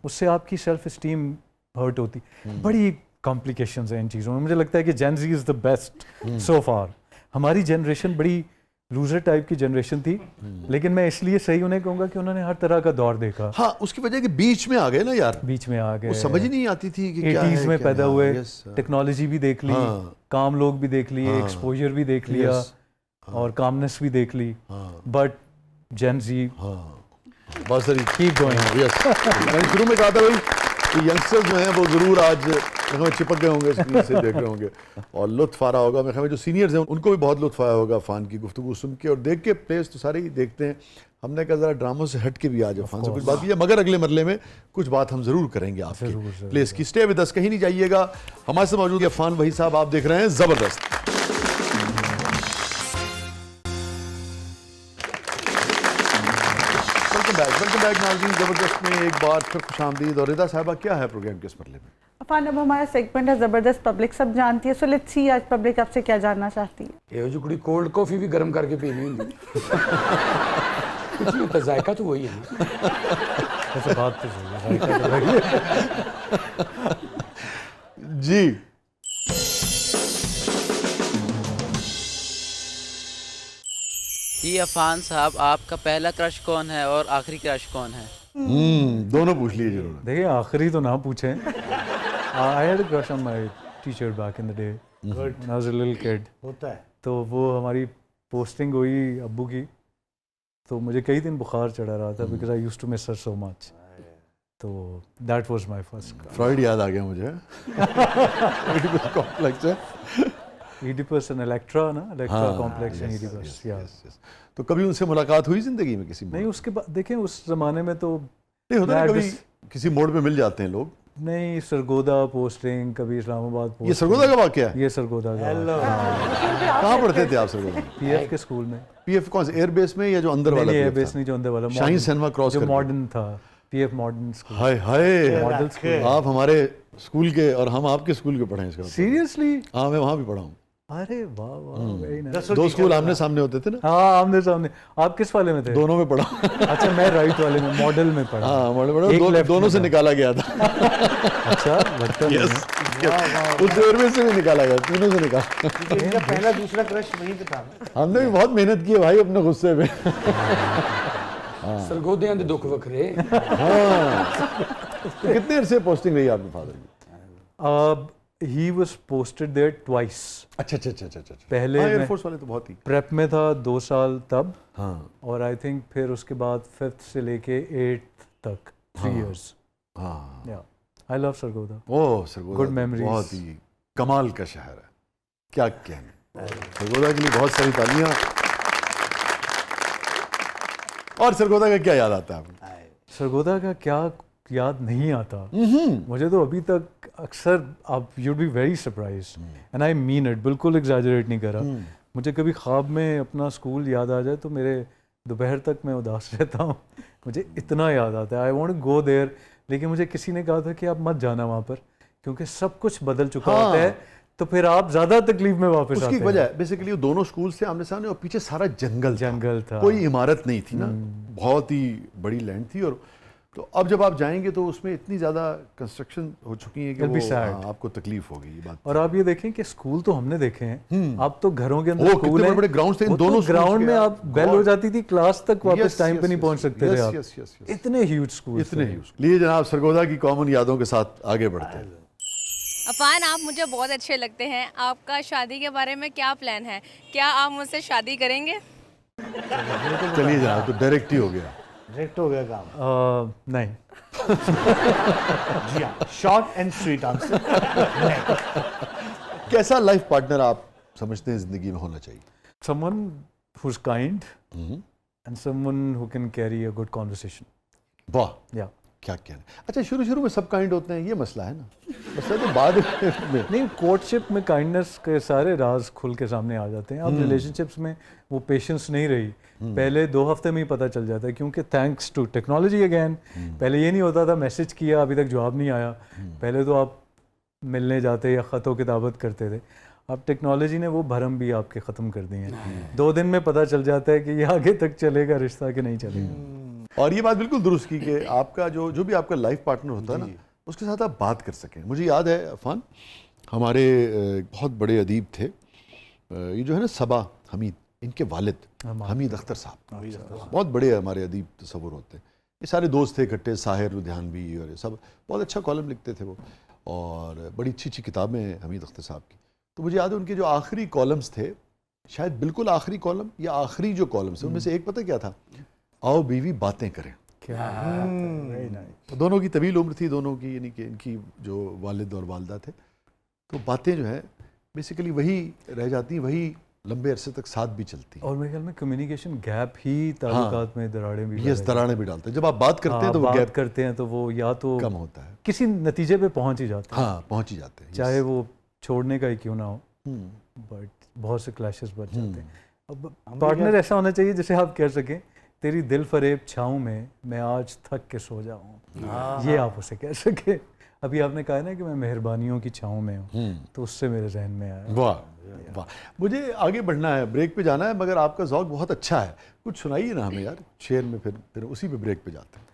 اس سے آپ کی سیلف اسٹیم ہرٹ ہوتی. بڑی کمپلیکیشنز ہیں ان چیزوں میں. مجھے لگتا ہے کہ جین زی از دا بیسٹ سو فار. ہماری جنریشن بڑی لوزر ٹائپ کی جنریشن تھی, لیکن میں اس لیے صحیح انہیں کہوں گا کہ انہوں نے ہر طرح کا دور دیکھا. ہاں, اس کی وجہ کہ بیچ میں آ گئے نا یار, بیچ میں آ گئے, سمجھ نہیں آتی تھی کہ کیا ہے. 80s میں پیدا ہوئے, ٹیکنالوجی بھی دیکھ لی, کام لوگ بھی دیکھ لیے, ایکسپوجر بھی دیکھ لیا, اور کامنس بھی دیکھ لی. بٹ جین زی بہت ساری کیپ گوئنگ. میں نے شروع میں کہا تھا بھائی کہ ینگسٹرز جو ہیں وہ ضرور آج ہمیں چپک گئے ہوں گے, اسکرین سے دیکھ رہے ہوں گے, اور لطف آ رہا ہوگا. میں خیال جو سینئرز ہیں ان کو بھی بہت لطف آیا ہوگا عفان کی گفتگو سن کے اور دیکھ کے. پلیس تو سارے ہی دیکھتے ہیں. ہم نے کہا ذرا ڈراموں سے ہٹ کے بھی آج عفان سے کچھ بات کی, مگر اگلے مرلے میں کچھ بات ہم ضرور کریں گے آپ کی. پلیس کی اسٹے ود اس, کہیں نہیں جائیے گا. ہمارے سے موجود ہے عفان وحید صاحب, آپ دیکھ رہے ہیں زبردست. ویلکم بیک بیک ناظرین, زبردست میں ایک بار پھر خوش آمدید. اور رضا صاحبہ کیا ہے پروگرام کے اس مرحلے میں؟ عفان, اب ہمارا سیگمنٹ ہے زبردست پبلک سب جانتی ہے, سو لیٹس سی آج پبلک آپ سے کیا جاننا چاہتی ہے. یہ جو کڑی کولڈ کافی بھی گرم کر کے پینی ہوندی کچھ نہیں ہوتا, ذائقہ تو وہی ہے نا. ویسے بات تو صحیح ہے. جی جی عفان صاحب, آپ کا پہلا کرش کون ہے اور آخری کرش کون ہے؟ دونوں پوچھ لیے جنہوں نے. دیکھیے آخری تو نہ پوچھیں. I had a crush on my teacher back in the day when I was a little kid. ہوتا ہے. تو وہ ہماری پوسٹنگ ہوئی ابو کی, تو مجھے کئی دن بخار چڑھا رہا تھا because I used to miss her so much. تو that was my first crush. Fried یاد آ گیا مجھے. کمپلیکس ہے ایڈیپس اینڈ الیکٹرا نا, الیکٹرا کمپلیکس اینڈ ایڈیپس. تو کبھی ان سے ملاقات ہوئی زندگی میں کسی نہیں, اس کے بعد دیکھیں اس زمانے میں تو نہیں ہوتا, کبھی کسی موڑ پہ مل جاتے ہیں لوگ. نہیں, سرگودا پوسٹنگ, کبھی اسلام آباد پوسٹنگ. یہ سرگودا کا واقعہ ہے؟ یہ سرگودا کا. کہاں پڑھتے تھے آپ سرگودا؟ پی ایف کے اسکول میں. پی ایف کون سے, ایئر بیس میں یا جو اندر والا؟ ایئر بیس نہیں, جو اندر والا شاہین سینما کراس جو ماڈرن تھا, پی ایف ماڈرن اسکول. ہائے ہائے, ماڈل اسکول. آپ ہمارے اسکول کے اور ہم آپ کے اسکول کے پڑھے ہیں اس کا. سیریسلی؟ ہاں میں وہاں بھی پڑھا ہوں. ارے واہ واہ, ویری نائس. دو اسکول آمنے سامنے ہوتے تھے نا. ہاں آمنے سامنے. آپ کس والے میں تھے؟ دونوں میں پڑھا. اچھا میں رائٹ والے میں, ماڈل میں پڑھا. ہاں ماڈل پڑھا, دونوں سے نکالا گیا تھا. اچھا برتن اس ایئر بیس سے بھی نکالا گیا, تینوں سے نکالا. ان کا پہلا دوسرا کرش وہیں پہ تھا. ہم نے بھی بہت محنت کی ہے بھائی اپنے غصے میں. سرگودیاں دے دکھ وکھرے. ہاں, کتنے عرصے پوسٹنگ رہی آپ کے فادر کی؟ He was posted there twice. اچھا اچھا اچھا اچھا. پہلے ایئر فورس والے تو بہت ہی پریپ میں تھا 2 سال تب, ہاں, اور آئی تھنک پھر اس کے بعد 5th سے لے کے 8th تک 3 years. ہاں. Yeah, I love Sargodha. Oh Sargodha Good memories. بہت ہی کمال کا شہر ہے, کیا کہنے. سرگودا کے لیے بہت ساری تالیاں. اور سرگودا کا کیا یاد آتا ہے آپ کو؟ سرگودا کا کیا یاد نہیں آتا مجھے تو ابھی تک. اکثر آپ you'd be very surprise and I mean it, بالکل ایگزیجریٹ نہیں کر رہا. مجھے کبھی خواب میں اپنا اسکول یاد آ جائے تو میرے دوپہر تک میں اداس رہتا ہوں. مجھے اتنا یاد آتا ہے, آئی وانٹ گو دیر. لیکن مجھے کسی نے کہا تھا کہ آپ مت جانا وہاں پر کیونکہ سب کچھ بدل چکا ہوتا ہے, تو پھر آپ زیادہ تکلیف میں واپس آتے ہیں. اس کی وجہ بیسیکلی دونوں اسکولس تھے آمنے سامنے, اور پیچھے سارا جنگل تھا, کوئی عمارت نہیں تھی نا, بہت ہی بڑی لینڈ تھی. اور تو اب جب آپ جائیں گے تو اس میں اتنی زیادہ کنسٹرکشن ہو چکی ہے کہ وہ آپ کو تکلیف ہوگی یہ بات. اور آپ یہ دیکھیں کہ اسکول تو ہم نے دیکھے ہیں, آپ تو گھروں کے اندر اسکول ہیں, بڑے گراؤنڈ تھے دونوں گراؤنڈ میں, آپ بیل ہو جاتی تھی کلاس تک واپس ٹائم پہ نہیں پہنچ سکتے تھے آپ. اتنے ہیوج اسکول, اتنے ہیوج. لیے جناب سرگودا کی کامن یادوں کے ساتھ آگے بڑھتے ہیں. عفان, آپ مجھے بہت اچھے لگتے ہیں. آپ کا شادی کے بارے میں کیا پلان ہے؟ کیا آپ مجھ سے شادی کریں گے؟ چلیے جناب, تو ڈائریکٹ ہی ہو گیا. ڈائریکٹ ہو گیا کام. نہیں. جی ہاں, شارٹ اینڈ سویٹ آنسر. کیسا لائف پارٹنر آپ سمجھتے ہیں زندگی میں ہونا چاہیے؟ Someone who's kind and someone who can carry a good conversation. واہ, Yeah. کیا کہنا. اچھا شروع میں سب کائنڈ ہوتے ہیں, یہ مسئلہ ہے نا, مسئلہ تو بعد میں. نہیں, کورٹشپ میں کائنڈنس کے سارے راز کھل کے سامنے آ جاتے ہیں. اب ریلیشن شپس میں وہ پیشنس نہیں رہی, پہلے 2 ہفتے میں ہی پتہ چل جاتا ہے, کیونکہ تھینکس ٹو ٹیکنالوجی اگین. پہلے یہ نہیں ہوتا تھا, میسج کیا ابھی تک جواب نہیں آیا, پہلے تو آپ ملنے جاتے یا خط و کتابت کرتے تھے. اب ٹیکنالوجی نے وہ بھرم بھی آپ کے ختم کر دیے ہیں. 2 دن میں پتہ چل جاتا ہے کہ یہ آگے تک چلے گا رشتہ کہ نہیں چلے گا. اور یہ بات بالکل درست کی کہ آپ کا جو بھی آپ کا لائف پارٹنر ہوتا ہے نا, اس کے ساتھ آپ بات کر سکیں. مجھے یاد ہے عفان, ہمارے بہت بڑے ادیب تھے, یہ جو ہے نا صبا حمید, ان کے والد حمید اختر صاحب, بہت بڑے ہمارے ادیب تصور ہوتے ہیں. یہ سارے دوست تھے اکٹھے, ساحر لدھیانوی اور یہ سب, بہت اچھا کالم لکھتے تھے وہ, اور بڑی اچھی اچھی کتابیں ہیں حمید اختر صاحب کی. تو مجھے یاد ہے ان کے جو آخری کالمز تھے, شاید بالکل آخری کالم یا آخری جو کالمز ان میں سے ایک پتہ کیا تھا, آؤ بیوی باتیں کریں. دونوں کی طویل عمر تھی دونوں کی, یعنی کہ ان کی جو والد اور والدہ تھے, تو باتیں جو ہے بیسیکلی وہی رہ جاتی ہیں, وہی لمبے عرصے تک ساتھ بھی چلتی ہیں. اور میرے خیال میں کمیونیکیشن گیپ ہی تعلقات میں دراڑیں بھی, یس, دراڑیں بھی ڈالتے ہیں. جب آپ بات کرتے ہیں تو وہ گیپ کرتے ہیں تو وہ یا تو کم ہوتا ہے, کسی نتیجے پہ پہنچ ہی جاتے ہیں. ہاں پہنچ ہی جاتے ہیں, چاہے وہ چھوڑنے کا ہی کیوں نہ ہو, بٹ بہت سے کلیشز بچ جاتے ہیں. اب پارٹنر ایسا ہونا چاہیے جسے آپ کہہ سکیں تیری دل فریب چھاؤں میں آج تھک کے سو جاؤں, یہ آپ اسے کہہ سکے. ابھی آپ نے کہا نا کہ میں مہربانیوں کی چھاؤں میں ہوں, تو اس سے میرے ذہن میں آیا. واہ واہ. مجھے آگے بڑھنا ہے, بریک پہ جانا ہے, مگر آپ کا ذوق بہت اچھا ہے, کچھ سنائیے نا ہمیں یار شعر میں, پھر اسی پہ بریک پہ جاتے ہیں.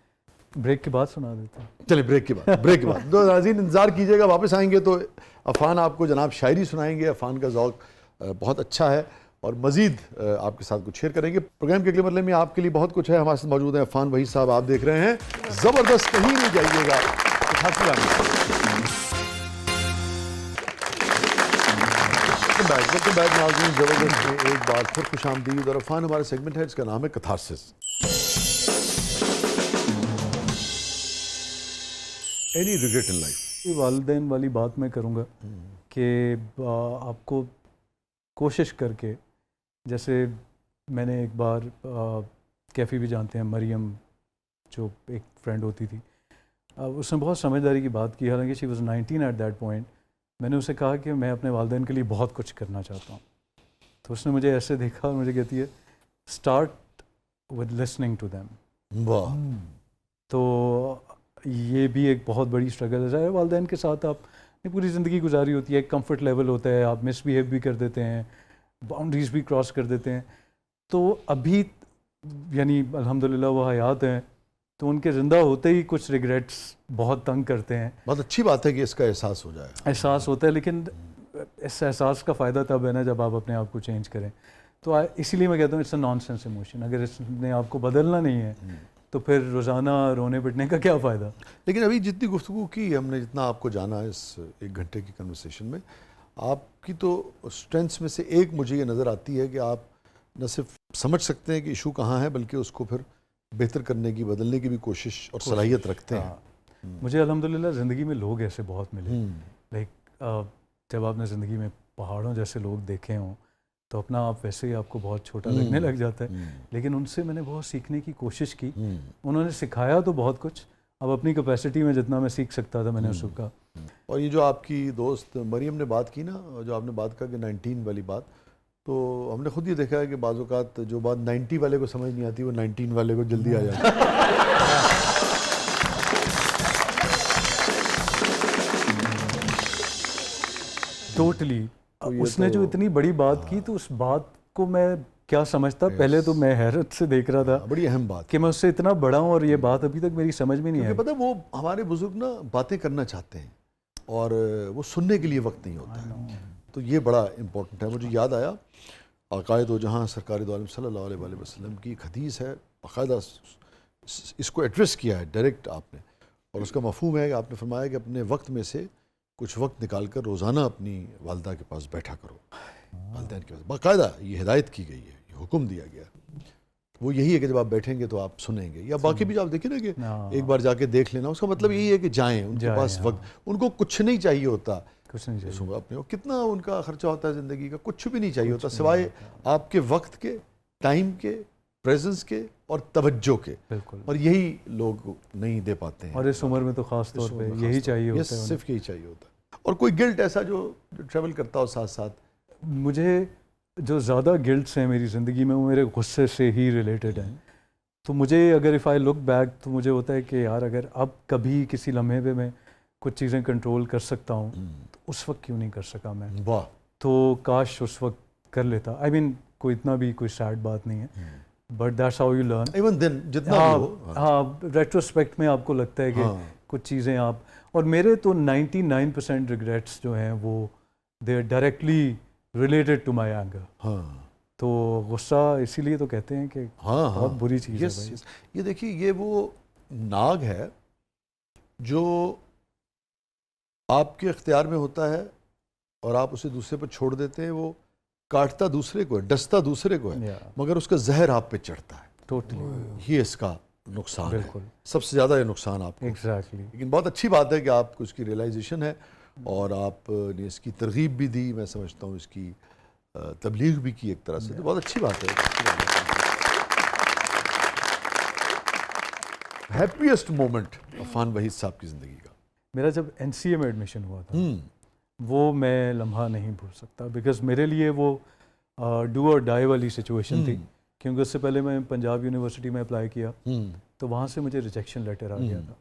بریک کے بعد سنا دیتا ہوں. چلے بریک کے بعد دو ناظرین انتظار کیجیے گا, واپس آئیں گے تو عفان آپ کو جناب شاعری سنائیں گے. عفان کا ذوق بہت اچھا ہے اور مزید آپ کے ساتھ کچھ شیئر کریں گے. پروگرام کے اگلے مرحلے میں آپ کے لیے بہت کچھ ہے. ہمارے ساتھ موجود ہیں عفان وحید صاحب, آپ دیکھ رہے ہیں زبردست, کہیں نہیں جائیے گا. ویلکم بیک ناظرین, زبردست میں ایک بار پھر خوش آمدید. اور عفان ہمارا سیگمنٹ ہے جس کا نام ہے catharsis. Any regret in life. والدین والی بات میں کروں گا کہ آپ کو کوشش کر کے, جیسے میں نے ایک بار کیفی بھی جانتے ہیں مریم جو ایک فرینڈ ہوتی تھی, اس نے بہت سمجھداری کی بات کی, حالانکہ she was 19 at that point. میں نے اسے کہا کہ میں اپنے والدین کے لیے بہت کچھ کرنا چاہتا ہوں, تو اس نے مجھے ایسے دیکھا اور مجھے کہتی ہے start with listening to them. واہ. تو یہ بھی ایک بہت بڑی اسٹرگل ہے. والدین کے ساتھ آپ نے پوری زندگی گزاری ہوتی ہے, ایک کمفرٹ لیول ہوتا ہے, آپ مس بیہیو بھی کر دیتے ہیں, باؤنڈریز بھی کراس کر دیتے ہیں. تو ابھی یعنی الحمدللہ وہ حیات ہیں, تو ان کے زندہ ہوتے ہی کچھ ریگریٹس بہت تنگ کرتے ہیں. بہت اچھی بات ہے کہ اس کا احساس ہو جائے. احساس ہوتا ہے, لیکن اس احساس کا فائدہ تب ہے نا جب آپ اپنے آپ کو چینج کریں. تو اسی لیے میں کہتا ہوں it's a nonsense emotion. اگر اس نے آپ کو بدلنا نہیں ہے تو پھر روزانہ رونے پٹنے کا کیا فائدہ. لیکن ابھی جتنی گفتگو کی ہم نے, جتنا آپ کو جانا اس ایک گھنٹے کی کنورسیشن میں, آپ کی تو اسٹرینتھس میں سے ایک مجھے یہ نظر آتی ہے کہ آپ نہ صرف سمجھ سکتے ہیں کہ ایشو کہاں ہے, بلکہ اس کو پھر بہتر کرنے کی, بدلنے کی بھی کوشش اور صلاحیت رکھتے ہیں. مجھے الحمدللہ زندگی میں لوگ ایسے بہت ملے. لائک جب آپ نے زندگی میں پہاڑوں جیسے لوگ دیکھے ہوں تو اپنا آپ ویسے ہی آپ کو بہت چھوٹا لگنے لگ جاتا ہے, لیکن ان سے میں نے بہت سیکھنے کی کوشش کی. انہوں نے سکھایا تو بہت کچھ, اب اپنی کیپیسٹی میں جتنا میں سیکھ سکتا تھا میں نے اس کو کہا. اور یہ جو آپ کی دوست مریم نے بات کی نا, جو آپ نے بات کہا کہ 19 والی بات, تو ہم نے خود یہ دیکھا ہے کہ بعض اوقات جو بات 90 والے کو سمجھ نہیں آتی وہ 19 والے کو جلدی آ جاتی ہے. ٹوٹلی. اس نے جو اتنی بڑی بات کی, تو اس بات کو میں کیا سمجھتا, پہلے تو میں حیرت سے دیکھ رہا تھا, بڑی اہم بات کہ میں اس سے اتنا بڑا ہوں اور یہ بات ابھی تک میری سمجھ میں نہیں آئی. پتہ وہ ہمارے بزرگ نا باتیں کرنا چاہتے ہیں اور وہ سننے کے لیے وقت نہیں ہوتا ہے, تو یہ بڑا امپورٹنٹ ہے. مجھے یاد آیا عقائد و جہاں سرکار دو عالم صلی اللہ علیہ وسلم کی ایک حدیث ہے, باقاعدہ اس کو ایڈریس کیا ہے ڈائریکٹ آپ نے, اور اس کا مفہوم ہے کہ آپ نے فرمایا کہ اپنے وقت میں سے کچھ وقت نکال کر روزانہ اپنی والدہ کے پاس بیٹھا کرو. والدین کے پاس باقاعدہ یہ ہدایت کی گئی ہے, یہ حکم دیا گیا. وہ یہی ہے کہ جب آپ بیٹھیں گے تو آپ سنیں گے, یا باقی بھی آپ دیکھیں نا کہ ایک بار جا کے دیکھ لینا, اس کا مطلب یہی ہے کہ جائیں ان کے پاس وقت, ان کو کچھ نہیں چاہیے ہوتا, کچھ نہیں چاہیے اپنے کتنا ان کا خرچہ ہوتا ہے زندگی کا, کچھ بھی نہیں چاہیے ہوتا سوائے آپ کے وقت کے, ٹائم کے, پریزنس کے اور توجہ کے. بالکل. اور یہی لوگ نہیں دے پاتے ہیں, اور اس عمر میں تو خاص طور پہ یہی چاہیے ہوتا ہے, صرف یہی چاہیے ہوتا ہے. اور کوئی گلٹ ایسا جو ٹریول کرتا ہو ساتھ ساتھ؟ مجھے جو زیادہ گلٹس ہیں میری زندگی میں وہ میرے غصے سے ہی ریلیٹڈ ہیں. تو مجھے اگر اف آئی لک بیک تو مجھے ہوتا ہے کہ یار اگر اب کبھی کسی لمحے پہ میں کچھ چیزیں کنٹرول کر سکتا ہوں تو اس وقت کیوں نہیں کر سکا میں. واہ. تو کاش اس وقت کر لیتا. آئی مین کوئی اتنا بھی کوئی سیڈ بات نہیں ہے, but that's how you learn. Even then جتنا بھی ہو, ہاں ریٹروسپیکٹ میں آپ کو لگتا ہے کہ کچھ چیزیں آپ, اور میرے تو 99% ریگریٹس جو ہیں وہ they are directly related to my anger. ہاں. تو غصہ اسی لیے تو کہتے ہیں کہ بہت بری چیز ہے بھائی. یہ دیکھیے یہ وہ ناگ ہے جو آپ کے اختیار میں ہوتا ہے اور آپ اسے دوسرے پر چھوڑ دیتے ہیں, وہ کاٹتا دوسرے کو ہے, ڈستا دوسرے کو ہے, مگر اس کا زہر آپ پہ چڑھتا ہے. ٹوٹلی. یہ اس کا نقصان ہے, بالکل سب سے زیادہ یہ نقصان آپ کو. ایگزیکٹلی. لیکن بہت اچھی بات ہے کہ آپ کو اس کی ریئلائزیشن ہے اور آپ نے اس کی ترغیب بھی دی, میں سمجھتا ہوں اس کی تبلیغ بھی کی ایک طرح سے, تو بہت اچھی بات ہے. ہیپیسٹ مومنٹ عفان وحید صاحب کی زندگی کا؟ میرا جب NCA میں ایڈمیشن ہوا تھا وہ میں لمحہ نہیں بھول سکتا, بیکاز میرے لیے وہ ڈو اور ڈائی والی سچویشن تھی, کیونکہ اس سے پہلے میں پنجاب یونیورسٹی میں اپلائی کیا تو وہاں سے مجھے ریجیکشن لیٹر آ گیا تھا.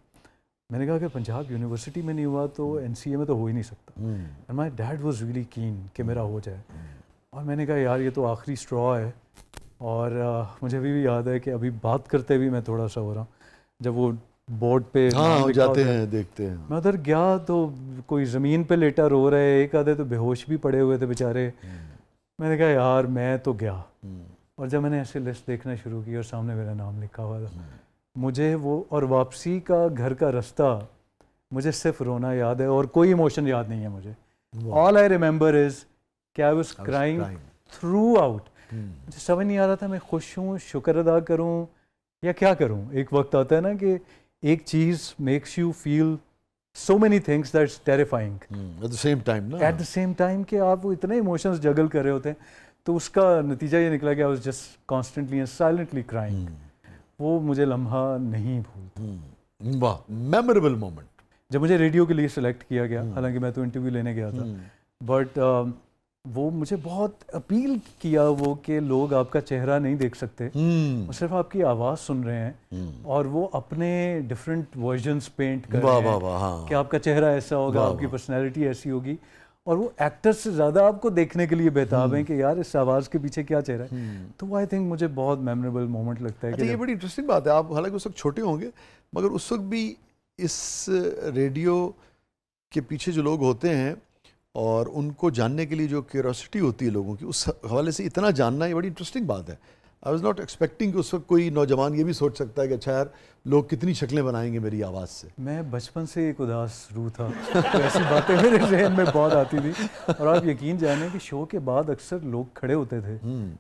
میں نے کہا کہ پنجاب یونیورسٹی میں نہیں ہوا تو NCA میں تو ہو ہی نہیں سکتا. And my dad was really can کہ میرا ہو جائے. اور میں نے کہا یار یہ تو آخری اسٹرا ہے. اور مجھے ابھی بھی یاد ہے کہ ابھی بات کرتے بھی میں تھوڑا سا ہو رہا ہوں. جب وہ بورڈ پہ جاتے ہیں دیکھتے ہیں, میں ادھر گیا تو کوئی زمین پہ لیٹا رو رہے, ایک آدھے تو بے ہوش بھی پڑے ہوئے تھے بیچارے. میں نے کہا یار میں تو گیا. اور جب میں نے ایسے لسٹ دیکھنا شروع کی اور سامنے میرا نام لکھا ہوا تھا, مجھے وہ اور واپسی کا گھر کا رستہ, مجھے صرف رونا یاد ہے اور کوئی ایموشن یاد نہیں ہے مجھے. آل آئی ریمبر از کہ I was crying through out. مجھے سمجھ نہیں آ رہا تھا میں خوش ہوں, شکر ادا کروں یا کیا کروں. ایک وقت آتا ہے نا کہ ایک چیز makes you feel so many things that's terrifying at the same time نا, at the same time کہ آپ وہ اتنے ایموشنز جگل کر رہے ہوتے ہیں. تو اس کا نتیجہ یہ نکلا کہ I was just constantly and silently crying. وہ مجھے لمحہ نہیں بھولتا. واہ, میموریبل مومنٹ. جب مجھے ریڈیو کے لیے سلیکٹ کیا گیا, حالانکہ میں تو انٹرویو لینے گیا تھا, بٹ وہ مجھے بہت اپیل کیا وہ کہ لوگ آپ کا چہرہ نہیں دیکھ سکتے, وہ صرف آپ کی آواز سن رہے ہیں اور وہ اپنے ڈفرینٹ ورژنس پینٹ کر رہے ہیں کہ آپ کا چہرہ ایسا ہوگا, آپ کی پرسنالٹی ایسی ہوگی. اور وہ ایکٹر سے زیادہ آپ کو دیکھنے کے لیے بےتاب ہیں کہ یار اس آواز کے پیچھے کیا چہرہ ہے. تو آئی تھنک مجھے بہت میموریبل مومنٹ لگتا ہے. کہ یہ بڑی انٹرسٹنگ بات ہے. آپ حالانکہ اس وقت چھوٹے ہوں گے مگر اس وقت بھی اس ریڈیو کے پیچھے جو لوگ ہوتے ہیں اور ان کو جاننے کے لیے جو کیوریوسٹی ہوتی ہے لوگوں کی, اس حوالے سے اتنا جاننا یہ بڑی انٹرسٹنگ بات ہے. آئی واز ناٹ ایکسپیکٹنگ کہ اس وقت کوئی نوجوان یہ بھی سوچ سکتا ہے کہ اچھا یار لوگ کتنی شکلیں بنائیں گے میری آواز سے. میں بچپن سے ایک اداس روح تھا, ایسی باتیں میرے ذہن میں بہت آتی تھی. اور آپ یقین جانیں کہ شو کے بعد اکثر لوگ کھڑے ہوتے تھے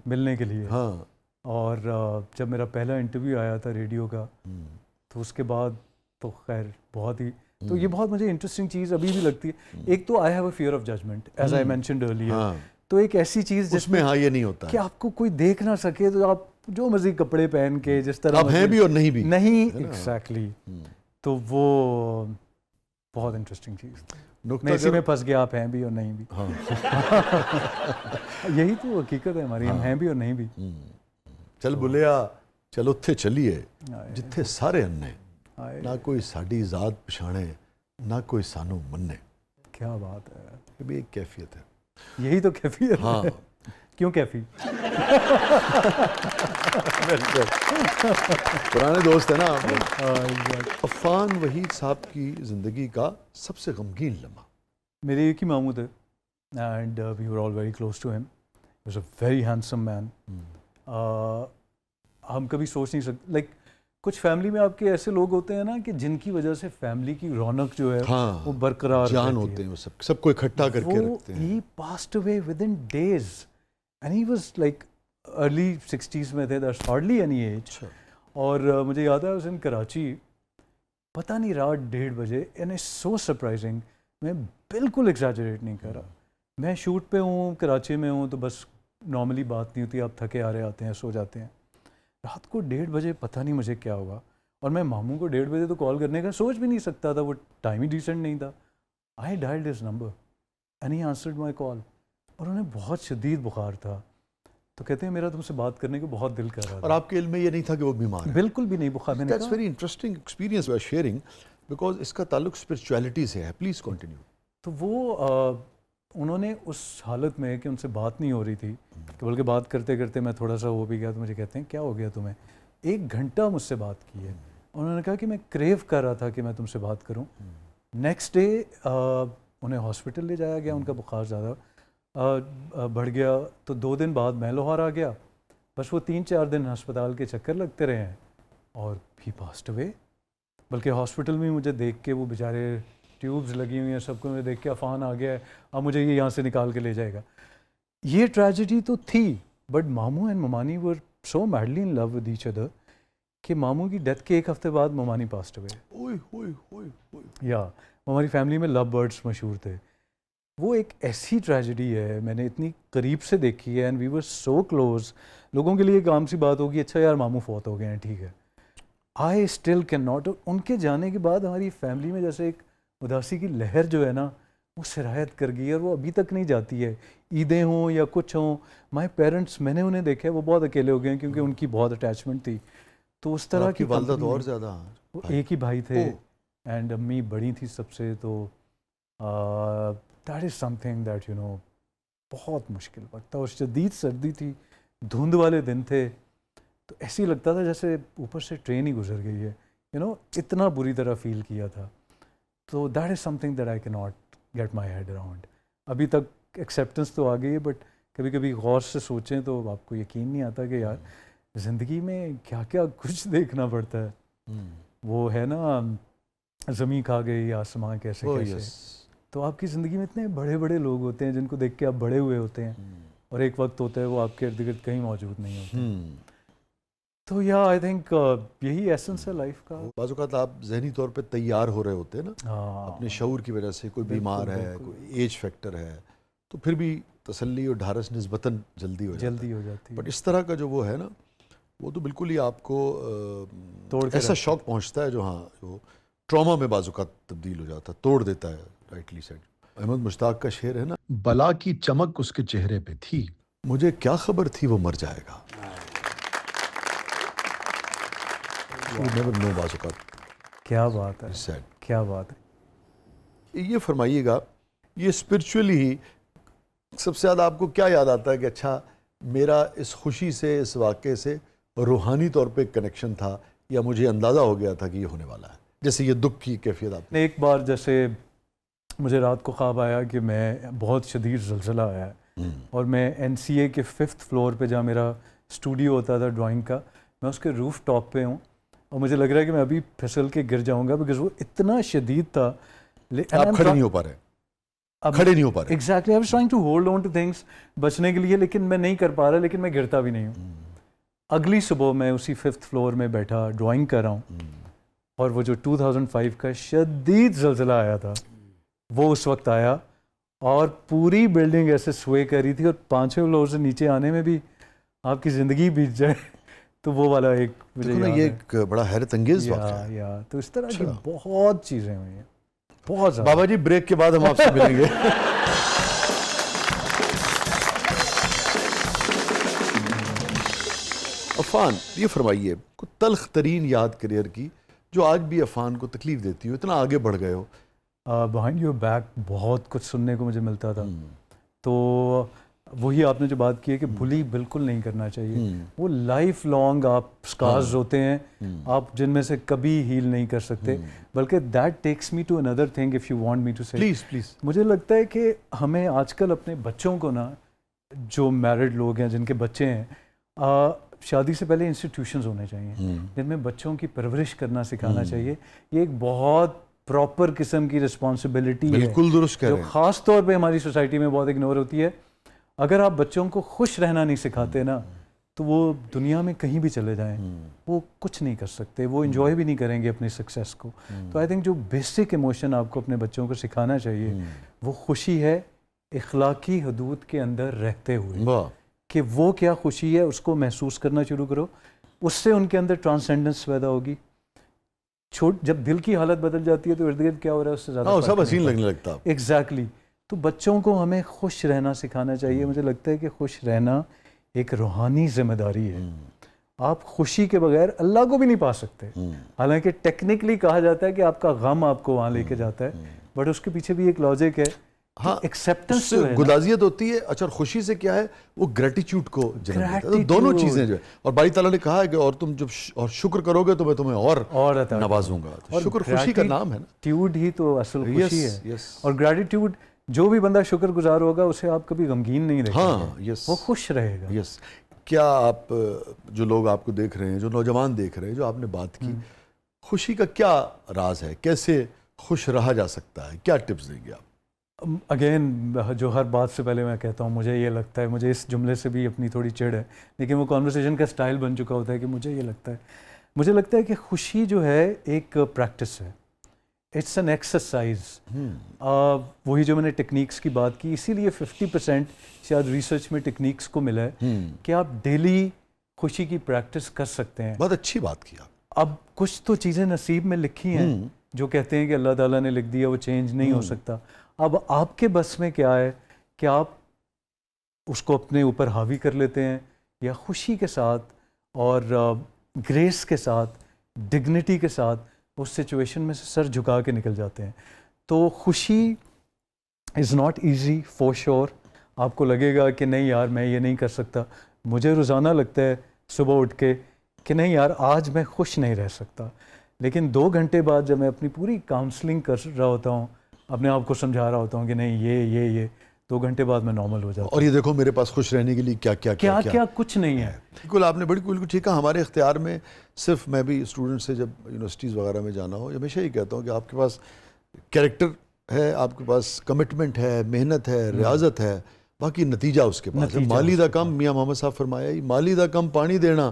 ملنے کے لیے. اور جب میرا پہلا انٹرویو آیا تھا ریڈیو کا تو اس کے بعد تو خیر بہت ہی, تو یہ بہت مجھے انٹرسٹنگ چیز ابھی بھی لگتی ہے. ایک تو I have a fear of judgment as I mentioned earlier. تو ایک ایسی چیز جس میں یہ نہیں ہوتا کہ آپ کو کوئی دیکھ نہ سکے تو آپ جو مرضی کپڑے پہن کے جس طرح آپ ہیں بھی اور نہیں بھی نہیں ایگزیکٹلی. تو وہ بہت انٹرسٹنگ چیز. میں اسی میں پھنس گیا, آپ ہیں بھی اور نہیں بھی. یہی تو حقیقت ہے ہماری, ہم ہیں بھی اور نہیں بھی. چل بلیا چل اتھے چلیے جتھے سارے اننے, نہ کوئی ساڈی ذات پچھانے نہ کوئی سانو مننے. کیا بات ہے, یہ بھی ایک کیفیت ہے. یہی تو کیفیت ہے. کیوں کیفی؟ پرانے دوست ہیں نا. عفان وحید صاحب کی زندگی کا سب سے غمگین لمحہ. میرے ایک ہی ماموں تھے and we were all very close to him. He was a very handsome man. ہم کبھی سوچ نہیں سکتے, لائک کچھ فیملی میں آپ کے ایسے لوگ ہوتے ہیں نا کہ جن کی وجہ سے فیملی کی رونق جو ہے وہ برقرار جان ہوتے ہیں, وہ سب کو اکٹھا کر کے رکھتے ہیں. He passed away within days and he was like early 60s میں تھے. That's hardly any age. اور مجھے یاد ہے اس دن کراچی پتہ نہیں رات 1:30 بجے, and it's so surprising, میں بالکل ایگزیجریٹ نہیں کر رہا, میں شوٹ پہ ہوں, کراچی میں ہوں, تو بس نارملی بات نہیں ہوتی, آپ تھکے آ رہے آتے ہیں, سو جاتے ہیں. رات کو 1:30 بجے پتہ نہیں مجھے کیا ہوا, اور میں ماموں کو 1:30 بجے تو کال کرنے کا سوچ بھی نہیں سکتا تھا, وہ ٹائم ہی ڈیسنٹ نہیں تھا. I dialled his number and he answered my call. اور انہیں بہت شدید بخار تھا, تو کہتے ہیں میرا تم سے بات کرنے کو بہت دل کر رہا تھا. اور آپ کے علم میں یہ نہیں تھا کہ وہ بیمار ہے؟ بالکل بھی نہیں. بخار میں that's very interesting experience you are sharing, because اس کا تعلق اسپرچویلٹی سے ہے. Please continue. تو وہ انہوں نے اس حالت میں کہ ان سے بات نہیں ہو رہی تھی, کہ بلکہ بات کرتے کرتے میں تھوڑا سا ہو بھی گیا, تو مجھے کہتے ہیں کیا ہو گیا تمہیں؟ 1 گھنٹہ مجھ سے بات کی ہے. انہوں نے کہا کہ میں کریو کر رہا تھا کہ میں تم سے بات کروں. نیکسٹ ڈے انہیں ہاسپٹل لے جایا گیا, ان کا بخار زیادہ بڑھ گیا, تو 2 دن بعد میں لاہور آ گیا. بس وہ 3-4 دن ہسپتال کے چکر لگتے رہے ہیں اور بھی پاسڈ ہوئے. بلکہ ہاسپٹل میں مجھے دیکھ کے وہ بیچارے ٹیوبز لگی ہوئی ہیں, سب کو میں دیکھ کے عفان آ گیا ہے, اب مجھے یہ یہاں سے نکال کے لے جائے گا. یہ ٹریجڈی تو تھی, بٹ ماموں اینڈ ممانی were so madly in love with each other کہ ماموں کی ڈیتھ کے 1 ہفتے بعد ممانی پاسڈ ہوئے. یا ہماری فیملی میں لو برڈس مشہور تھے. وہ ایک ایسی ٹریجڈی ہے, میں نے اتنی قریب سے دیکھی ہے, and we were so close. لوگوں کے لیے ایک عام سی بات ہوگی, اچھا یار ماموں فوت ہو گئے ہیں, ٹھیک ہے. I still can not. ان کے جانے کے بعد ہماری فیملی میں جیسے ایک اداسی کی لہر جو ہے نا وہ سرایت کر گئی اور وہ ابھی تک نہیں جاتی ہے. عیدیں ہوں یا کچھ ہوں, مائی پیرنٹس میں نے انہیں دیکھا ہے وہ بہت اکیلے ہو گئے ہیں کیونکہ ان کی بہت اٹیچمنٹ تھی. تو اس طرح کی والدہ تو اور زیادہ, وہ ایک ہی بھائی تھے اینڈ امی بڑی تھی سب سے. تو that is something that you know بہت مشکل وقت تھا. اور شدید سردی تھی, دھند والے دن تھے, تو ایسے لگتا تھا جیسے اوپر سے ٹرین ہی گزر گئی ہے, یو نو اتنا بری طرح فیل کیا تھا. تو that is something that I کی not get my head around. ابھی تک ایکسیپٹنس تو آ گئی ہے, بٹ کبھی کبھی غور سے سوچیں تو آپ کو یقین نہیں آتا کہ یار زندگی میں کیا کیا کچھ دیکھنا پڑتا ہے. وہ ہے نا زمین کھا گئی آسمان کیسے کیسے. تو آپ کی زندگی میں اتنے بڑے بڑے لوگ ہوتے ہیں جن کو دیکھ کے آپ بڑے ہوئے ہوتے ہیں, اور ایک وقت ہوتا ہے وہ آپ کے ارد گرد کہیں موجود نہیں ہوتے. تو یا آئی تھنک یہی ایسنس ہے لائف کا. بعض اوقات آپ ذہنی طور پہ تیار ہو رہے ہوتے ہیں نا اپنے شعور کی وجہ سے, کوئی بیمار ہے, کوئی ایج فیکٹر ہے, تو پھر بھی تسلی اور ڈھارس نسبتاً جلدی ہو جاتی ہے. بٹ اس طرح کا جو وہ ہے نا, وہ تو بالکل ہی آپ کو ایسا شوق پہنچتا ہے جو جو ٹراما میں بعض اوقات تبدیل ہو جاتا ہے, توڑ دیتا ہے. Rightly said. احمد مشتاق کا شعر ہے نا, بلا کی چمک اس کے چہرے پہ تھی, مجھے کیا خبر تھی وہ مر جائے گا. بعض اوقات کیا بات ہے, کیا بات ہے. یہ فرمائیے گا, یہ اسپرچولی سب سے زیادہ آپ کو کیا یاد آتا ہے کہ اچھا میرا اس خوشی سے, اس واقعے سے روحانی طور پہ کنیکشن تھا, یا مجھے اندازہ ہو گیا تھا کہ یہ ہونے والا ہے, جیسے یہ دکھ کی کیفیت آپ نے. ایک بار جیسے مجھے رات کو خواب آیا کہ میں بہت شدید زلزلہ آیا ہے, اور میں NCA کے 5th فلور پہ جہاں میرا اسٹوڈیو ہوتا تھا ڈرائنگ کا, میں اس کے روف ٹاپ پہ ہوں, اور مجھے لگ رہا ہے کہ میں ابھی پھسل کے گر جاؤں گا, بیکاز وہ اتنا شدید تھا. آپ کھڑے نہیں ہو پا رہے, کھڑے نہیں ہو پا رہے. Exactly, I was trying to hold on to things بچنے کے لیے, لیکن میں نہیں کر پا رہا, لیکن میں گرتا بھی نہیں ہوں. اگلی صبح میں اسی 5th فلور میں بیٹھا ڈرائنگ کر رہا ہوں, اور وہ جو 2005 کا شدید زلزلہ آیا تھا وہ اس وقت آیا, اور پوری بلڈنگ ایسے سوے کر رہی تھی, اور 5ویں فلور سے نیچے آنے میں بھی آپ کی زندگی بیت جائے. تو وہ والا ایک یہ ایک بڑا حیرت انگیز واقعہ ہے. تو اس طرح کی بہت چیزیں ہوئی ہیں, بہت زیادہ. بابا جی بریک کے بعد ہم آپ سے ملیں گے. عفان, یہ فرمائیے کوئی تلخ ترین یاد کریئر کی جو آج بھی عفان کو تکلیف دیتی ہو, اتنا آگے بڑھ گئے ہو. بہائنڈ یور بیک بہت کچھ سننے کو مجھے ملتا تھا. تو وہی آپ نے جو بات کی ہے کہ بلی بالکل نہیں کرنا چاہیے. وہ لائف لانگ آپ سکارز ہوتے ہیں, آپ جن میں سے کبھی ہیل نہیں کر سکتے. بلکہ that takes me to another thing, if you want me to say. Please. مجھے لگتا ہے کہ ہمیں آج کل اپنے بچوں کو نا, جو میرڈ لوگ ہیں جن کے بچے ہیں, شادی سے پہلے انسٹیٹیوشنز ہونے چاہیے جن میں بچوں کی پرورش کرنا سکھانا چاہیے. یہ ایک بہت پراپر قسم کی رسپانسبلٹی ہے, بالکل درست کہہ رہے جو ہیں, خاص طور پہ ہماری سوسائٹی میں بہت اگنور ہوتی ہے. اگر آپ بچوں کو خوش رہنا نہیں سکھاتے نا, تو وہ دنیا میں کہیں بھی چلے جائیں وہ کچھ نہیں کر سکتے, وہ انجوائے بھی نہیں کریں گے اپنی سکسیس کو. تو آئی تھنک جو بیسک ایموشن آپ کو اپنے بچوں کو سکھانا چاہیے وہ خوشی ہے, اخلاقی حدود کے اندر رہتے ہوئے, کہ وہ کیا خوشی ہے اس کو محسوس کرنا شروع کرو. اس سے ان کے اندر ٹرانسینڈنس پیدا ہوگی. جب دل کی حالت بدل جاتی ہے تو ارد گرد کیا ہو رہا ہے اس سے زیادہ سب حسین لگنے لگتا. ایگزیکٹلی. تو بچوں کو ہمیں خوش رہنا سکھانا چاہیے. مجھے لگتا ہے کہ خوش رہنا ایک روحانی ذمہ داری ہے. آپ خوشی کے بغیر اللہ کو بھی نہیں پا سکتے. حالانکہ ٹیکنیکلی کہا جاتا ہے کہ آپ کا غم آپ کو وہاں لے کے جاتا ہے, بٹ اس کے پیچھے بھی ایک لاجک ہے. ہاں, ایکسیپٹنس گدازیت ہوتی ہے. اچھا, خوشی سے کیا ہے, وہ گریٹیچیوڈ کو جنم دیتا ہے. دونوں چیزیں جو ہے, اور باری تعالیٰ نے کہا ہے کہ اور تم جب اور شکر کرو گے تو میں تمہیں اور نوازوں گا. شکر خوشی کا نام ہے نا. گریٹیٹیوڈ ہی تو اصل خوشی ہے. اور گریٹیٹیوڈ, جو بھی بندہ شکر گزار ہوگا اسے آپ کبھی غمگین نہیں دیکھیں گے, وہ خوش رہے گا. کیا آپ جو لوگ آپ کو دیکھ رہے ہیں, جو نوجوان دیکھ رہے ہیں, جو آپ نے بات کی, خوشی کا کیا راز ہے, کیسے خوش رہا جا سکتا ہے, کیا ٹپس دیں گے آپ؟ اگین, جو ہر بات سے پہلے میں کہتا ہوں, مجھے یہ لگتا ہے, مجھے اس جملے سے بھی اپنی تھوڑی چڑ ہے, لیکن وہ کانورسیشن کا سٹائل بن چکا ہوتا ہے کہ مجھے یہ لگتا ہے. مجھے لگتا ہے کہ خوشی جو ہے ایک پریکٹس ہے, اٹس این ایکسرسائز. وہی جو میں نے ٹیکنیکس کی بات کی, اسی لیے 50% شاید ریسرچ میں ٹیکنیکس کو ملا ہے کہ آپ ڈیلی خوشی کی پریکٹس کر سکتے ہیں. بہت اچھی بات کی آپ. اب کچھ تو چیزیں نصیب میں لکھی ہیں جو کہتے ہیں کہ اللہ تعالیٰ نے لکھ دیا, وہ چینج نہیں ہو سکتا. اب آپ کے بس میں کیا ہے کہ آپ اس کو اپنے اوپر حاوی کر لیتے ہیں یا خوشی کے ساتھ اور گریس کے ساتھ ڈگنیٹی کے ساتھ اس سچویشن میں سے سر جھکا کے نکل جاتے ہیں. تو خوشی از ناٹ ایزی فور شور. آپ کو لگے گا کہ نہیں یار میں یہ نہیں کر سکتا. مجھے روزانہ لگتا ہے صبح اٹھ کے کہ نہیں یار آج میں خوش نہیں رہ سکتا, لیکن 2 گھنٹے بعد جب میں اپنی پوری کاؤنسلنگ کر رہا ہوتا ہوں, اپنے آپ کو سمجھا رہا ہوتا ہوں کہ نہیں یہ 2 گھنٹے بعد میں نارمل ہو جاتا ہوں. اور یہ دیکھو میرے پاس خوش رہنے کے لیے کیا کچھ نہیں ہے. بالکل آپ نے بالکل ٹھیک کہا. ہمارے اختیار میں صرف, میں بھی اسٹوڈنٹ سے جب یونیورسٹیز وغیرہ میں جانا ہو ہمیشہ ہی کہتا ہوں کہ آپ کے پاس کیریکٹر ہے, آپ کے پاس کمٹمنٹ ہے, محنت ہے, ریاضت ہے, باقی نتیجہ اس کے پاس ہے. مالی دا کم, میاں محمد صاحب فرمایا ہی, مالی دا کم پانی دینا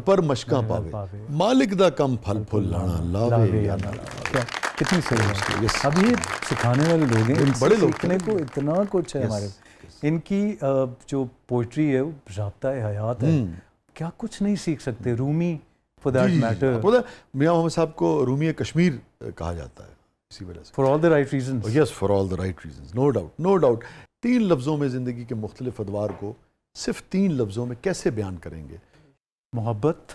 پر مشکاں پاوے, مالک دا کم پھل پھل لانا لاوے یا نہ لاوے. کتنی صحیح ہے. اب یہ سکھانے والے لوگ ہیں, بڑے سیکھنے کو اتنا کچھ ہے ہمارے. ان کی جو پوئٹری ہے وہ ضابطہ حیات ہے, کیا کچھ نہیں سیکھ سکتے. رومی فور دیٹ میٹر, میاں محمد صاحب کو رومی کشمیر کہا جاتا ہے اسی وجہ سے. For all the right reasons. Yes, for all the right reasons, no doubt. 3 لفظوں میں زندگی کے مختلف ادوار کو صرف 3 لفظوں میں کیسے بیان کریں گے؟ محبت.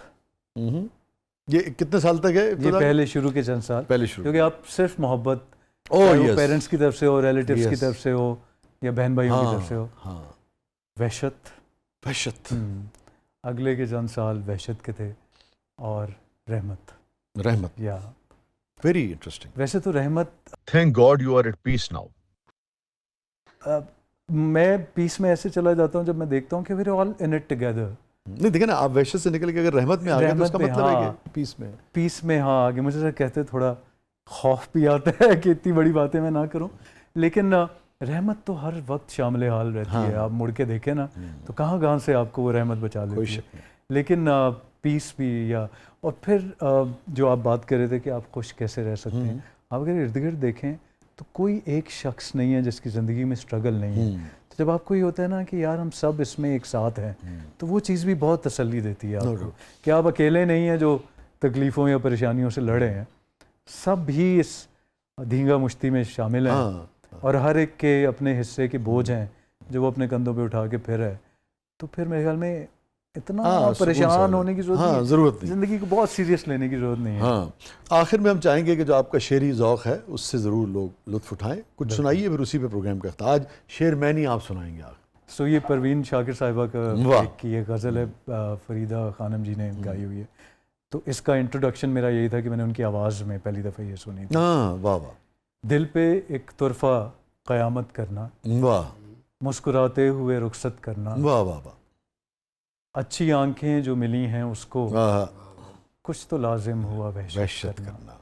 یہ کتنے سال تک ہے؟ یہ پہلے شروع کے چند سال پہلے شروع, کیونکہ آپ صرف محبت پیرنٹس کی طرف سے ہو, ریلیٹیوز کی طرف سے ہو یا بہن بھائیوں کی طرف سے ہو. وحشت. اگلے کے چند سال وحشت کے تھے, اور رحمت یا ویری انٹرسٹنگ. ویسے تو Rahmat, thank God you are at peace now. میں پیس میں ایسے چلا جاتا ہوں جب میں دیکھتا ہوں کہ we are all in it together. نہیں دیکھیں نا, آپ وحشت سے نکل کے اگر رحمت میں آ گئے تو اس کا مطلب ہے کہ پیس میں ہاں آگے. مجھے سر کہتے تھوڑا خوف بھی آتا ہے کہ اتنی بڑی باتیں میں نہ کروں, لیکن رحمت تو ہر وقت شامل حال رہتی ہے. آپ مڑ کے دیکھیں نا تو کہاں سے آپ کو وہ رحمت بچا لیتی ہے. لیکن پیس بھی, یا اور پھر جو آپ بات کر رہے تھے کہ آپ خوش کیسے رہ سکتے ہیں, آپ اگر ارد گرد دیکھیں تو کوئی ایک شخص نہیں ہے جس کی زندگی میں اسٹرگل نہیں ہے. تو جب آپ کو یہ ہوتا ہے نا کہ یار ہم سب اس میں ایک ساتھ ہیں, تو وہ چیز بھی بہت تسلی دیتی ہے آپ کو کہ آپ اکیلے نہیں ہیں جو تکلیفوں یا پریشانیوں سے لڑے ہیں. سب بھی اس دھینگا مشتی میں شامل ہیں, اور ہر ایک کے اپنے حصے کے بوجھ ہیں جو وہ اپنے کندھوں پہ اٹھا کے پھر ہے. تو پھر میرے خیال میں اتنا پریشان ہونے کی ضرورت نہیں, زندگی کو بہت سیریس لینے کی ضرورت نہیں ہے. آخر میں ہم چاہیں گے کہ جو آپ کا شعری ذوق ہے اس سے ضرور لوگ لطف اٹھائیں. کچھ سنائیے, پھر اسی پہ پروگرام کا آج شعر میں نہیں آپ سنائیں گے. سو یہ پروین شاکر صاحبہ کی ایک غزل ہے, فریدہ خانم جی نے گائی ہوئی ہے. تو اس کا انٹروڈکشن میرا یہی تھا کہ میں نے ان کی آواز میں پہلی دفعہ یہ سنی تھی. واہ واہ. دل پہ ایک طرفہ قیامت کرنا, واہ, مسکراتے ہوئے رخصت کرنا, واہ واہ واہ, اچھی آنکھیں جو ملی ہیں اس کو کچھ تو لازم ہوا وحشت کرنا.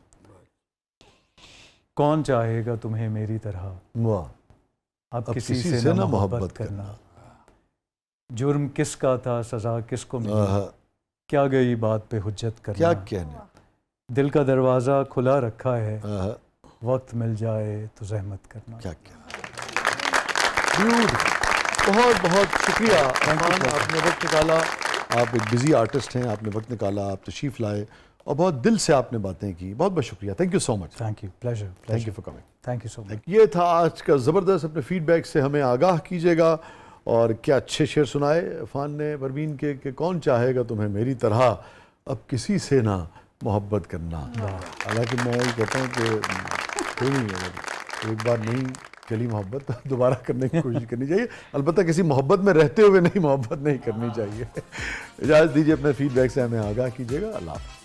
کون چاہے گا تمہیں میری طرح, واہ, اب کسی سے نہ محبت کرنا. جرم کس کا تھا, سزا کس کو ملی, کیا گئی بات پہ حجت کرنا. کیا کہنے, دل کا دروازہ کھلا رکھا ہے, وقت مل جائے تو زحمت کرنا. کیا کہنا. بہت بہت شکریہ عرفان, آپ نے وقت نکالا. آپ ایک بزی آرٹسٹ ہیں, آپ نے وقت نکالا, آپ تشریف لائے اور بہت دل سے آپ نے باتیں کی. بہت بہت شکریہ. Thank you so much. Thank you, pleasure. Thank you for coming. Thank you so much. یہ تھا آج کا زبردست. اپنے فیڈ بیک سے ہمیں آگاہ کیجیے گا. اور کیا اچھے شعر سنائے عرفان نے پروین کے, کہ کون چاہے گا تمہیں میری طرح, اب کسی سے نہ محبت کرنا. حالانکہ میں یہ کہتا ہوں کہ کوئی نہیں, ایک بار نہیں چلی محبت دوبارہ کرنے کی کوشش کرنی چاہیے. البتہ کسی محبت میں رہتے ہوئے نہیں محبت نہیں کرنی چاہیے. اجازت دیجیے, اپنے فیڈ بیک سے ہمیں آگاہ کیجیے گا. اللہ حافظ.